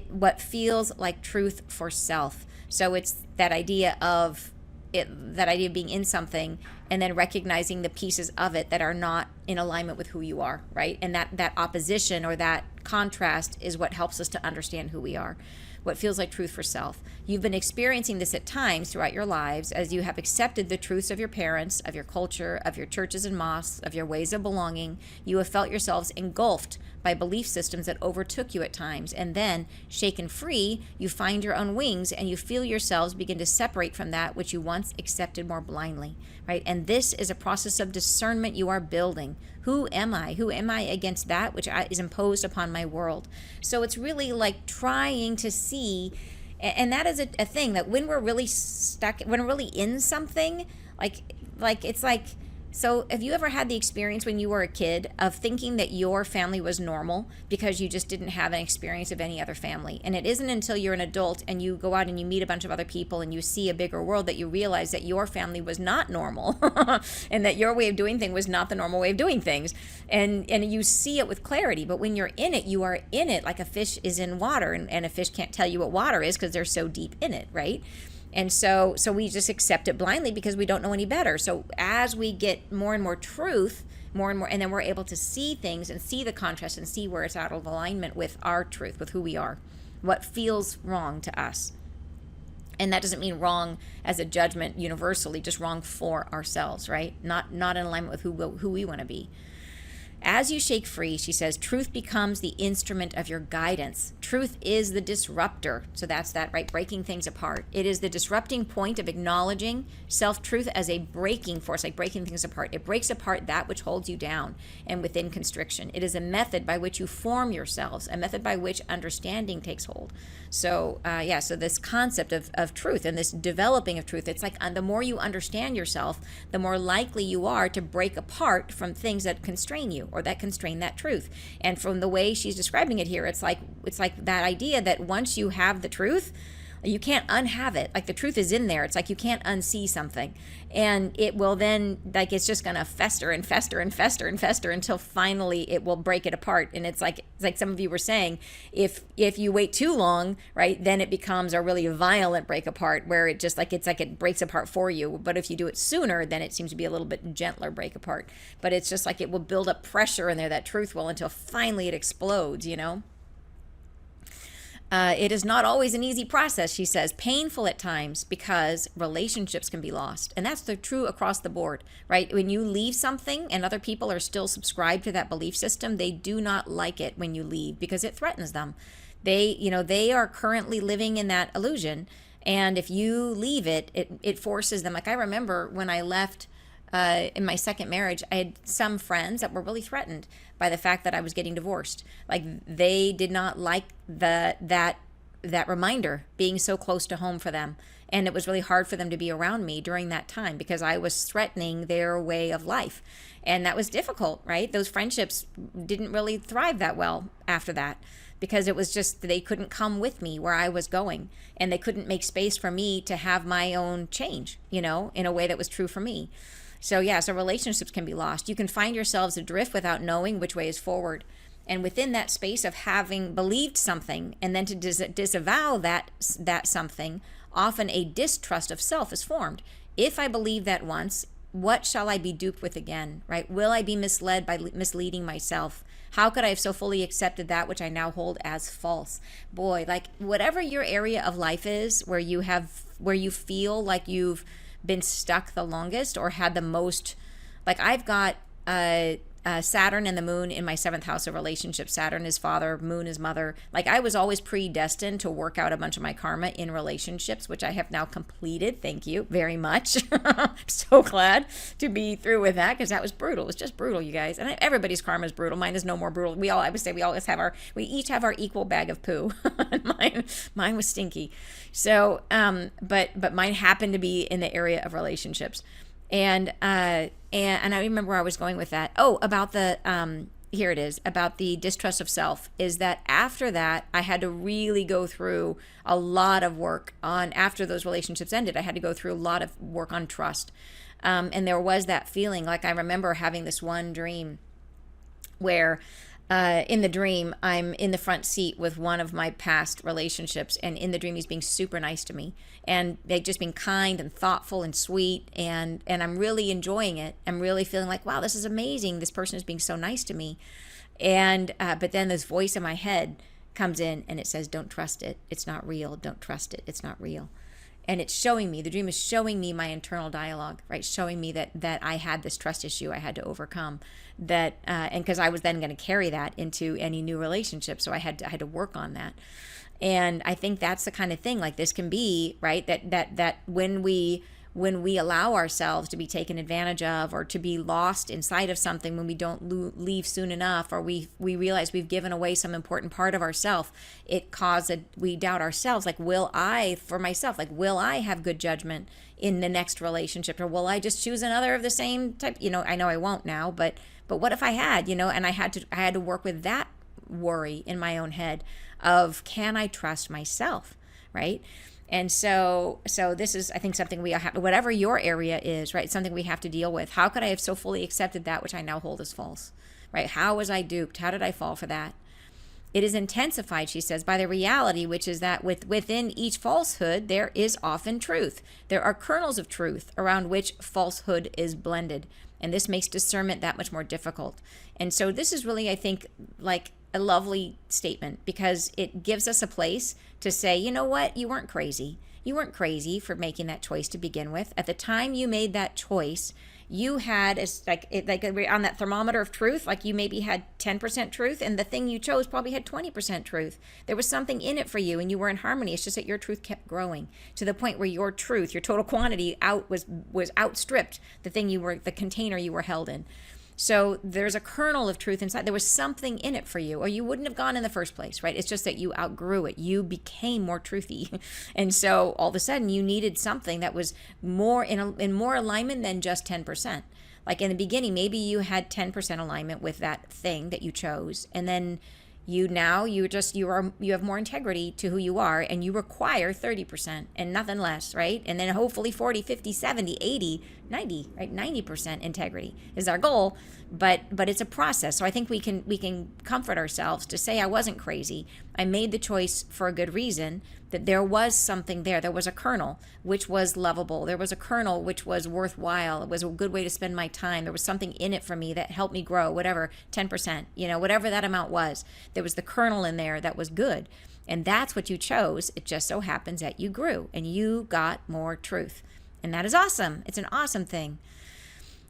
What feels like truth for self. So it's that idea of being in something and then recognizing the pieces of it that are not in alignment with who you are, right? And that opposition or that contrast is what helps us to understand who we are. What feels like truth for self. You've been experiencing this at times throughout your lives as you have accepted the truths of your parents, of your culture, of your churches and mosques, of your ways of belonging. You have felt yourselves engulfed by belief systems that overtook you at times, and then, shaken free, you find your own wings and you feel yourselves begin to separate from that which you once accepted more blindly, right? And this is a process of discernment you are building. Who am I? Who am I against that which is imposed upon my world? So it's really like trying to see, and that is a thing that when we're really stuck, when we're really in something, like it's like, so have you ever had the experience when you were a kid of thinking that your family was normal because you just didn't have an experience of any other family? And it isn't until you're an adult and you go out and you meet a bunch of other people and you see a bigger world that you realize that your family was not normal and that your way of doing things was not the normal way of doing things. And you see it with clarity. But when you're in it, you are in it like a fish is in water, and a fish can't tell you what water is because they're so deep in it, right? And so we just accept it blindly because we don't know any better. So as we get more and more truth, more and more, and then we're able to see things and see the contrast and see where it's out of alignment with our truth, with who we are, what feels wrong to us. And that doesn't mean wrong as a judgment universally, just wrong for ourselves, right? Not in alignment with who we want to be. As you shake free, she says, truth becomes the instrument of your guidance. Truth is the disruptor. So that's that, right? Breaking things apart. It is the disrupting point of acknowledging self-truth as a breaking force, like breaking things apart. It breaks apart that which holds you down and within constriction. It is a method by which you form yourselves, a method by which understanding takes hold. So, so this concept of truth and this developing of truth, it's like the more you understand yourself, the more likely you are to break apart from things that constrain you, or that constrain that truth. And from the way she's describing it here, it's like that idea that once you have the truth, you can't unhave it. Like the truth is in there. It's like you can't unsee something. And it will then, like, it's just going to fester and fester and fester and fester until finally it will break it apart. And it's like some of you were saying, if you wait too long, right, then it becomes a really violent break apart where it just it breaks apart for you. But if you do it sooner, then it seems to be a little bit gentler break apart. But it's just like it will build up pressure in there, that truth will, until finally it explodes, you know? It is not always an easy process, she says, painful at times because relationships can be lost. And that's true across the board, right? When you leave something and other people are still subscribed to that belief system, they do not like it when you leave because it threatens them. They are currently living in that illusion. And if you leave it forces them. Like I remember when I left in my second marriage, I had some friends that were really threatened by the fact that I was getting divorced. Like they did not like that reminder being so close to home for them. And it was really hard for them to be around me during that time because I was threatening their way of life. And that was difficult, right? Those friendships didn't really thrive that well after that, because it was just they couldn't come with me where I was going, and they couldn't make space for me to have my own change, in a way that was true for me. So yeah, so relationships can be lost. You can find yourselves adrift without knowing which way is forward. And within that space of having believed something and then to disavow that something, often a distrust of self is formed. If I believe that once, what shall I be duped with again, right? Will I be misled by misleading myself? How could I have so fully accepted that which I now hold as false? Boy, like whatever your area of life is where you feel like you've been stuck the longest or had the most, like I've got Saturn and the moon in my 7th house of relationships. Saturn is father, moon is mother. Like I was always predestined to work out a bunch of my karma in relationships, which I have now completed. Thank you very much. So glad to be through with that, because that was brutal. It was just brutal, you guys. And everybody's karma is brutal. Mine is no more brutal. I would say we each have our equal bag of poo. mine was stinky. So, but mine happened to be in the area of relationships. And I remember where I was going with that. Oh, about here it is, about the distrust of self, is that after that, I had to really go through a lot of work after those relationships ended, I had to go through a lot of work on trust. And there was that feeling, like I remember having this one dream where in the dream, I'm in the front seat with one of my past relationships, and in the dream, he's being super nice to me, and they've just been kind and thoughtful and sweet, and I'm really enjoying it. I'm really feeling like, wow, this is amazing. This person is being so nice to me, and but then this voice in my head comes in, and it says, "Don't trust it. It's not real. Don't trust it. It's not real." And it's showing me, the dream is showing me my internal dialogue, right? Showing me that I had this trust issue I had to overcome, and because I was then going to carry that into any new relationship. So I had to work on that. And I think that's the kind of thing, like this can be, right? That when we allow ourselves to be taken advantage of, or to be lost inside of something, when we don't leave soon enough, or we realize we've given away some important part of ourselves, we doubt ourselves. Like, will I have good judgment in the next relationship, or will I just choose another of the same type? I know I won't now, but what if I had, and I had to work with that worry in my own head of, can I trust myself, right? And so this is, I think, something we have, whatever your area is, right? Something we have to deal with. How could I have so fully accepted that which I now hold as false, right? How was I duped? How did I fall for that? It is intensified, she says, by the reality, which is that within each falsehood, there is often truth. There are kernels of truth around which falsehood is blended. And this makes discernment that much more difficult. And so this is really, I think, like a lovely statement, because it gives us a place to say, you know what, you weren't crazy. You weren't crazy for making that choice to begin with. At the time you made that choice, you had like on that thermometer of truth, like you maybe had 10% truth, and the thing you chose probably had 20% truth. There was something in it for you, and you were in harmony. It's just that your truth kept growing to the point where your truth, your total quantity was outstripped the container you were held in. So there's a kernel of truth inside. There was something in it for you, or you wouldn't have gone in the first place, right? It's just that you outgrew it. You became more truthy. And so all of a sudden you needed something that was more in more alignment than just 10%. Like in the beginning, maybe you had 10% alignment with that thing that you chose. And then you have more integrity to who you are, and you require 30% and nothing less, right? And then hopefully 40, 50, 70, 80, 90, right? 90% integrity is our goal, but it's a process. So I think we can comfort ourselves to say, I wasn't crazy. I made the choice for a good reason, that there was something there. There was a kernel which was lovable. There was a kernel which was worthwhile. It was a good way to spend my time. There was something in it for me that helped me grow, whatever, 10%, whatever that amount was. There was the kernel in there that was good. And that's what you chose. It just so happens that you grew and you got more truth. And that is awesome. It's an awesome thing.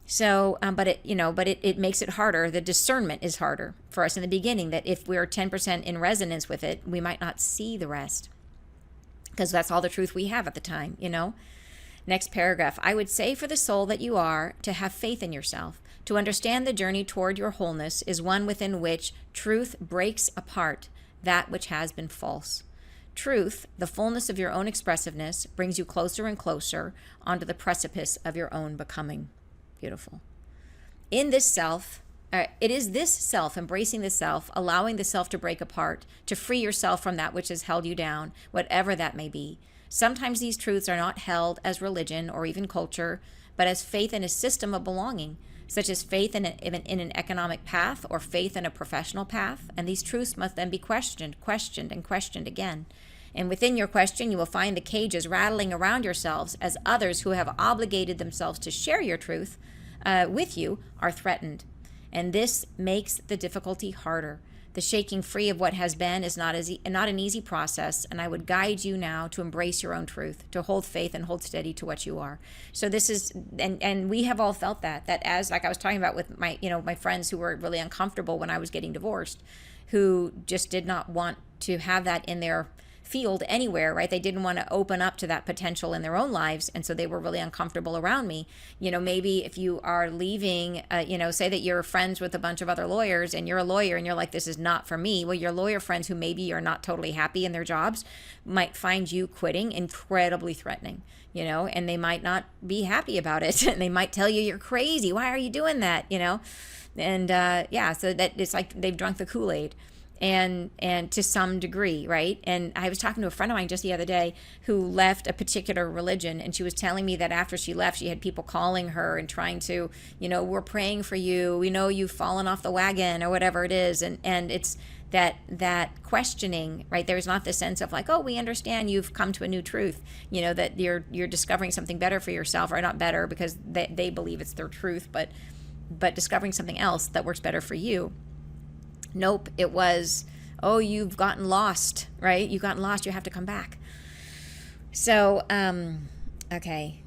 So, but it makes it harder. The discernment is harder for us in the beginning, that if we're 10% in resonance with it, we might not see the rest, because that's all the truth we have at the time, Next paragraph. I would say for the soul that you are, to have faith in yourself, to understand the journey toward your wholeness is one within which truth breaks apart that which has been false. Truth, the fullness of your own expressiveness, brings you closer and closer onto the precipice of your own becoming. Beautiful. In this self, it is this self, embracing the self, allowing the self to break apart, to free yourself from that which has held you down, whatever that may be. Sometimes these truths are not held as religion or even culture, but as faith in a system of belonging, such as faith in an economic path or faith in a professional path. And these truths must then be questioned again. And within your question, you will find the cages rattling around yourselves as others who have obligated themselves to share your truth with you are threatened. And this makes the difficulty harder. The shaking free of what has been is not an easy process, and I would guide you now to embrace your own truth, to hold faith and hold steady to what you are. So this is, and we have all felt that as, like I was talking about with my friends who were really uncomfortable when I was getting divorced, who just did not want to have that in their field anywhere, right? They didn't want to open up to that potential in their own lives, and so they were really uncomfortable around me. Maybe if you are leaving, say that you're friends with a bunch of other lawyers and you're a lawyer and you're like, this is not for me. Well, your lawyer friends who maybe are not totally happy in their jobs might find you quitting incredibly threatening, and they might not be happy about it. And they might tell you you're crazy. Why are you doing that? And so that it's like they've drunk the Kool-Aid. And to some degree, right? And I was talking to a friend of mine just the other day who left a particular religion, and she was telling me that after she left, she had people calling her and trying to, we're praying for you. We know you've fallen off the wagon or whatever it is. And it's that questioning, right? There's not this sense of like, oh, we understand you've come to a new truth, that you're discovering something better for yourself, or not better because they believe it's their truth, but discovering something else that works better for you. Nope, it was, oh, you've gotten lost, right? You've gotten lost, you have to come back. So, okay.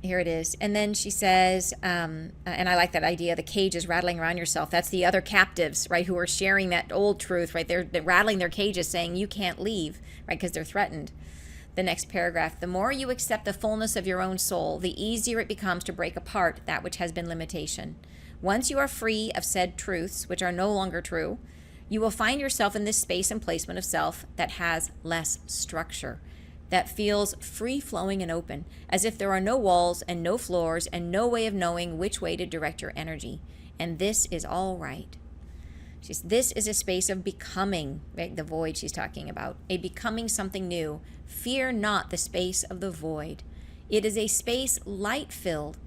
Here it is. And then she says, and I like that idea, the cages rattling around yourself. That's the other captives, right, who are sharing that old truth, right? They're rattling their cages saying you can't leave, right, because they're threatened. The next paragraph, the more you accept the fullness of your own soul, the easier it becomes to break apart that which has been limitation. Once you are free of said truths, which are no longer true, you will find yourself in this space and placement of self that has less structure, that feels free-flowing and open, as if there are no walls and no floors and no way of knowing which way to direct your energy. And this is all right. This is a space of becoming, right? The void she's talking about, a becoming something new. Fear not the space of the void. It is a space light-filled.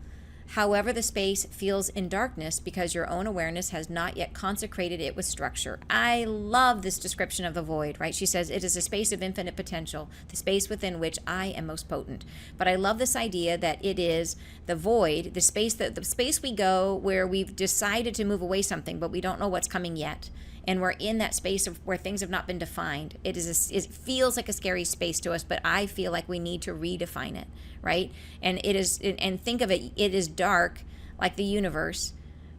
However, the space feels in darkness because your own awareness has not yet consecrated it with structure. I love this description of the void, right? She says it is a space of infinite potential, the space within which I am most potent. But I love this idea that it is the void, the space we go where we've decided to move away something, but we don't know what's coming yet. And we're in that space of where things have not been defined. It feels like a scary space to us, but I feel like we need to redefine it, right? And think of it, it is dark like the universe,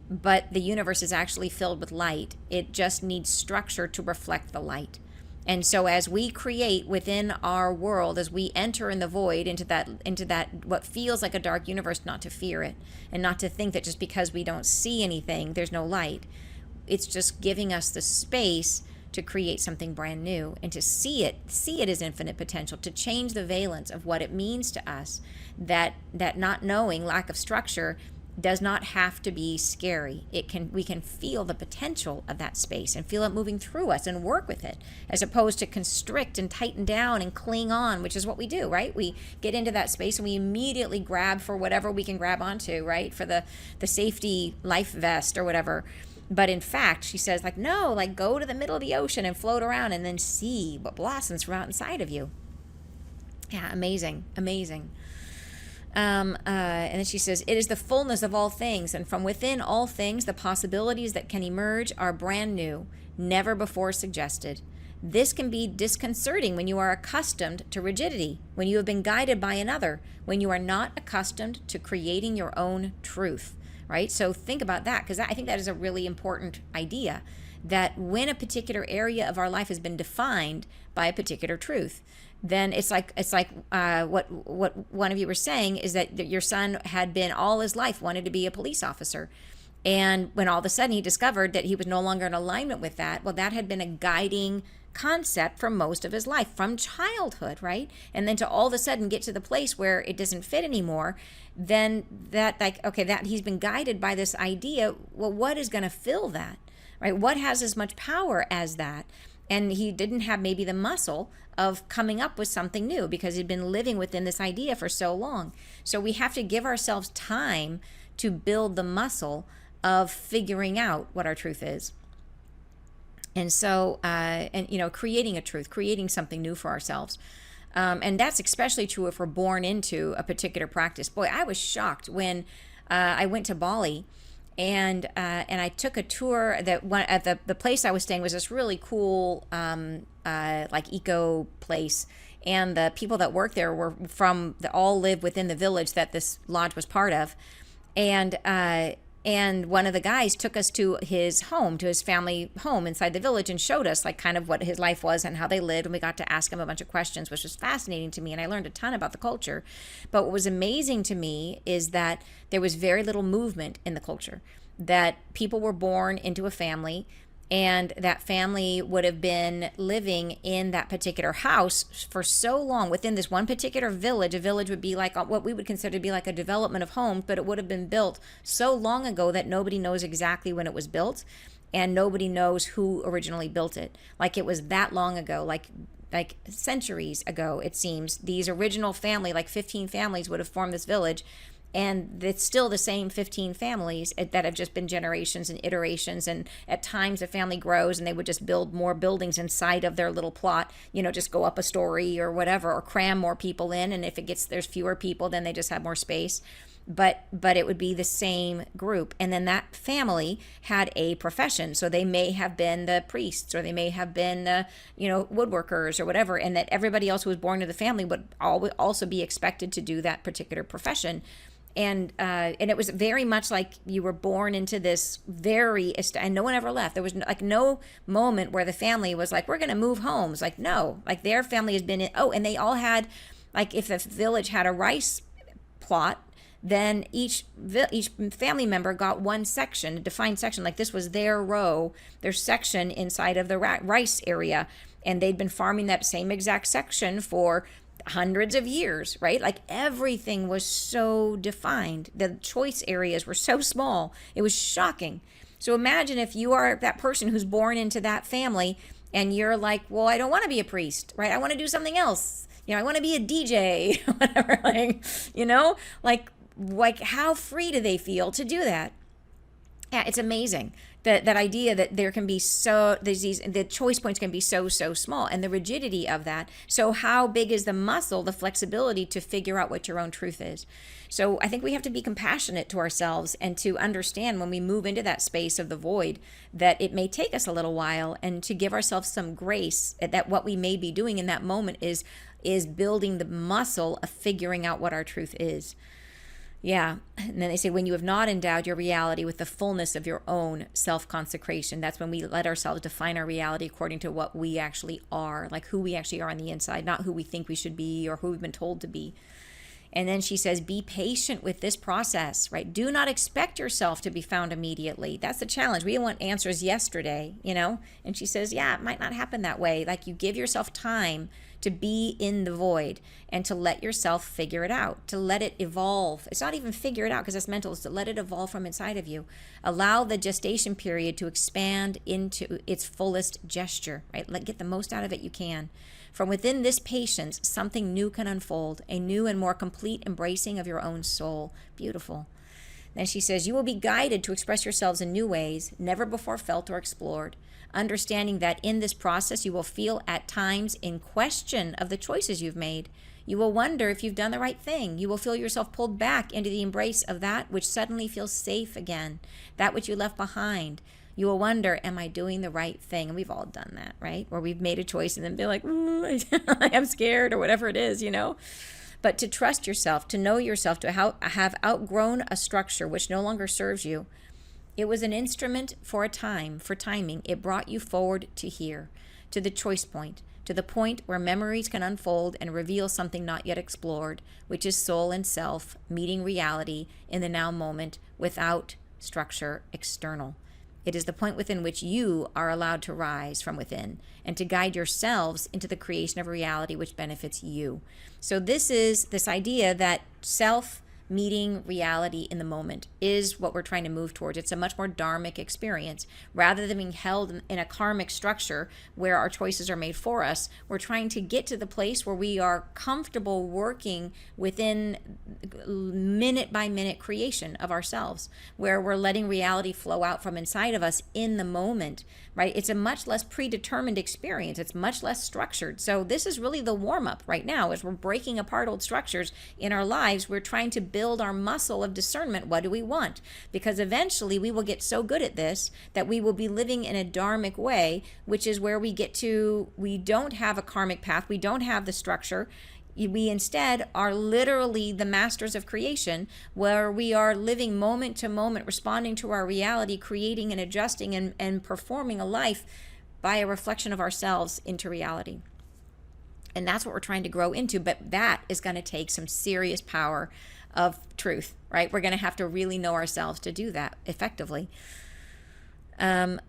but the universe is actually filled with light. It just needs structure to reflect the light. And so as we create within our world, as we enter in the void into that what feels like a dark universe, not to fear it and not to think that just because we don't see anything, there's no light. It's just giving us the space to create something brand new and to see it as infinite potential, to change the valence of what it means to us, that not knowing, lack of structure, does not have to be scary. We can feel the potential of that space and feel it moving through us and work with it, as opposed to constrict and tighten down and cling on, which is what we do, right? We get into that space and we immediately grab for whatever we can grab onto, right? For the safety life vest or whatever. But in fact, she says, no, go to the middle of the ocean and float around and then see what blossoms from out inside of you. Yeah, amazing. And then she says, it is the fullness of all things, and from within all things, the possibilities that can emerge are brand new, never before suggested. This can be disconcerting when you are accustomed to rigidity, when you have been guided by another, when you are not accustomed to creating your own truth. Right? So think about that, because I think that is a really important idea, that when a particular area of our life has been defined by a particular truth, then it's like what one of you were saying is that your son had been all his life wanted to be a police officer. And when all of a sudden he discovered that he was no longer in alignment with that, well, that had been a guiding concept for most of his life from childhood, right? And then to all of a sudden get to the place where it doesn't fit anymore, then that, like, okay, that he's been guided by this idea. Well, what is going to fill that, right? What has as much power as that? And he didn't have maybe the muscle of coming up with something new because he'd been living within this idea for so long. So we have to give ourselves time to build the muscle of figuring out what our truth is. And so, creating a truth, creating something new for ourselves. And that's especially true if we're born into a particular practice. Boy, I was shocked when I went to Bali. And I took a tour that the place I was staying was this really cool like eco place, and the people that worked there were all lived within the village that this lodge was part of, and one of the guys took us to his home, to his family home inside the village, and showed us like kind of what his life was and how they lived. And we got to ask him a bunch of questions, which was fascinating to me. And I learned a ton about the culture. But what was amazing to me is that there was very little movement in the culture, that people were born into a family, and that family would have been living in that particular house for so long within this one particular village. A village would be like what we would consider to be like a development of homes, but it would have been built so long ago that nobody knows exactly when it was built, and nobody knows who originally built it. Like it was that long ago, like centuries ago, it seems. These original family, like 15 families would have formed this village. And it's still the same 15 families that have just been generations and iterations. And at times the family grows and they would just build more buildings inside of their little plot, just go up a story or whatever, or cram more people in. And if there's fewer people, then they just have more space. But it would be the same group. And then that family had a profession. So they may have been the priests, or they may have been the, woodworkers or whatever. And that everybody else who was born to the family would also be expected to do that particular profession. And it was very much like you were born into this and no one ever left. There was no moment where the family was like, we're going to move homes. Like, no, like their family has been and they all had, like, if the village had a rice plot, then each family member got one section, a defined section. Like this was their row, their section inside of the rice area. And they'd been farming that same exact section for hundreds of years, right? Like everything was so defined. The choice areas were so small. It was shocking. So imagine if you are that person who's born into that family and you're like, well, I don't want to be a priest, right? I want to do something else. I want to be a DJ, whatever, like how free do they feel to do that? Yeah, it's amazing. That idea that there can be the choice points can be so small, and the rigidity of that. So how big is the muscle, the flexibility to figure out what your own truth is? So I think we have to be compassionate to ourselves and to understand when we move into that space of the void that it may take us a little while, and to give ourselves some grace that what we may be doing in that moment is building the muscle of figuring out what our truth is. Yeah. And then they say, when you have not endowed your reality with the fullness of your own self-consecration, that's when we let ourselves define our reality according to what we actually are, like who we actually are on the inside, not who we think we should be or who we've been told to be. And then she says, be patient with this process, right? Do not expect yourself to be found immediately. That's the challenge. We want answers yesterday, And she says, yeah, it might not happen that way. Like you give yourself time to be in the void and to let yourself figure it out, to let it evolve. It's not even figure it out because it's mental. It's to let it evolve from inside of you. Allow the gestation period to expand into its fullest gesture, right? Get the most out of it you can. From within this patience, something new can unfold, a new and more complete embracing of your own soul. Beautiful. Then she says, you will be guided to express yourselves in new ways, never before felt or explored. Understanding that in this process, you will feel at times in question of the choices you've made. You will wonder if you've done the right thing. You will feel yourself pulled back into the embrace of that which suddenly feels safe again, that which you left behind. You will wonder, am I doing the right thing? And we've all done that, right? Where we've made a choice and then be like, I'm scared or whatever it is, But to trust yourself, to know yourself, to have outgrown a structure which no longer serves you. It was an instrument for a time, for timing. It brought you forward to here, to the choice point, to the point where memories can unfold and reveal something not yet explored, which is soul and self meeting reality in the now moment without structure external. It is the point within which you are allowed to rise from within and to guide yourselves into the creation of reality which benefits you. So this is this idea that self meeting reality in the moment is what we're trying to move towards. It's a much more dharmic experience. Rather than being held in a karmic structure where our choices are made for us, we're trying to get to the place where we are comfortable working within minute by minute creation of ourselves, where we're letting reality flow out from inside of us in the moment, right? It's a much less predetermined experience. It's much less structured. So this is really the warm up right now as we're breaking apart old structures in our lives. We're trying to build our muscle of discernment. What do we want? Because eventually we will get so good at this that we will be living in a dharmic way, which is where we get to, we don't have a karmic path. We don't have the structure. We instead are literally the masters of creation, where we are living moment to moment, responding to our reality, creating and adjusting and performing a life by a reflection of ourselves into reality. And that's what we're trying to grow into. But that is going to take some serious power of truth, right? We're going to have to really know ourselves to do that effectively. And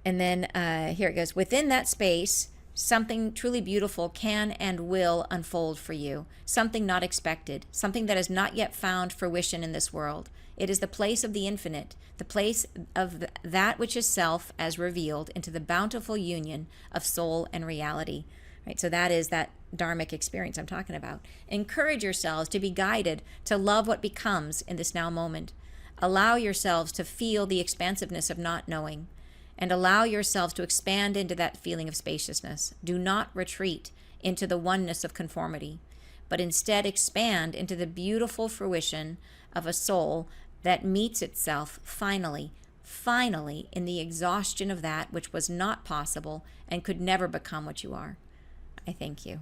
then here it goes. Within that space, something truly beautiful can and will unfold for you. Something not expected. Something that has not yet found fruition in this world. It is the place of the infinite, the place of that which is self as revealed into the bountiful union of soul and reality. Right? So that is that dharmic experience I'm talking about. Encourage yourselves to be guided to love what becomes in this now moment. Allow yourselves to feel the expansiveness of not knowing, and allow yourselves to expand into that feeling of spaciousness. Do not retreat into the oneness of conformity, but instead expand into the beautiful fruition of a soul that meets itself finally in the exhaustion of that which was not possible and could never become what you are. I thank you.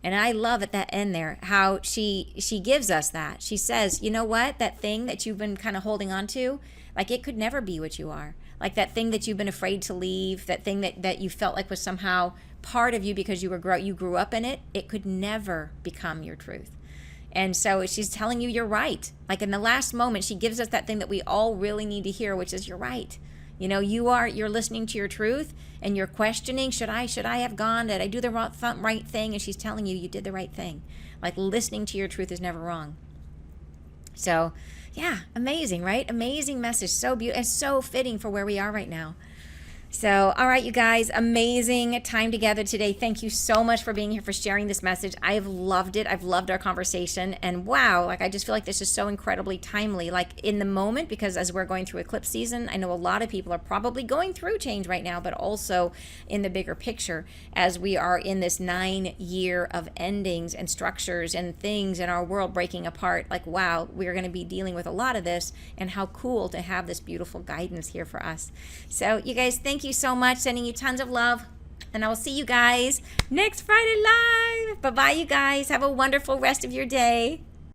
And I love at that end there how she gives us that. She says, you know what? That thing that you've been kind of holding on to, like it could never be what you are. Like that thing that you've been afraid to leave, that thing that you felt like was somehow part of you because you grew up in it, it could never become your truth. And so she's telling you you're right. Like in the last moment, she gives us that thing that we all really need to hear, which is you're right. You know, you're listening to your truth and you're questioning, should I have gone? Did I do the right thing? And she's telling you did the right thing. Like listening to your truth is never wrong. So yeah, amazing, right? Amazing message. So beautiful and so fitting for where we are right now. So, all right, you guys, amazing time together today. Thank you so much for being here, for sharing this message. I have loved it. I've loved our conversation. And wow, like I just feel like this is so incredibly timely, like in the moment, because as we're going through eclipse season, I know a lot of people are probably going through change right now, but also in the bigger picture as we are in this 9 year of endings and structures and things in our world breaking apart. Like, wow, we're going to be dealing with a lot of this, and how cool to have this beautiful guidance here for us. So you guys, thank you so much. Sending you tons of love, and I will see you guys next Friday live. Bye bye, you guys. Have a wonderful rest of your day.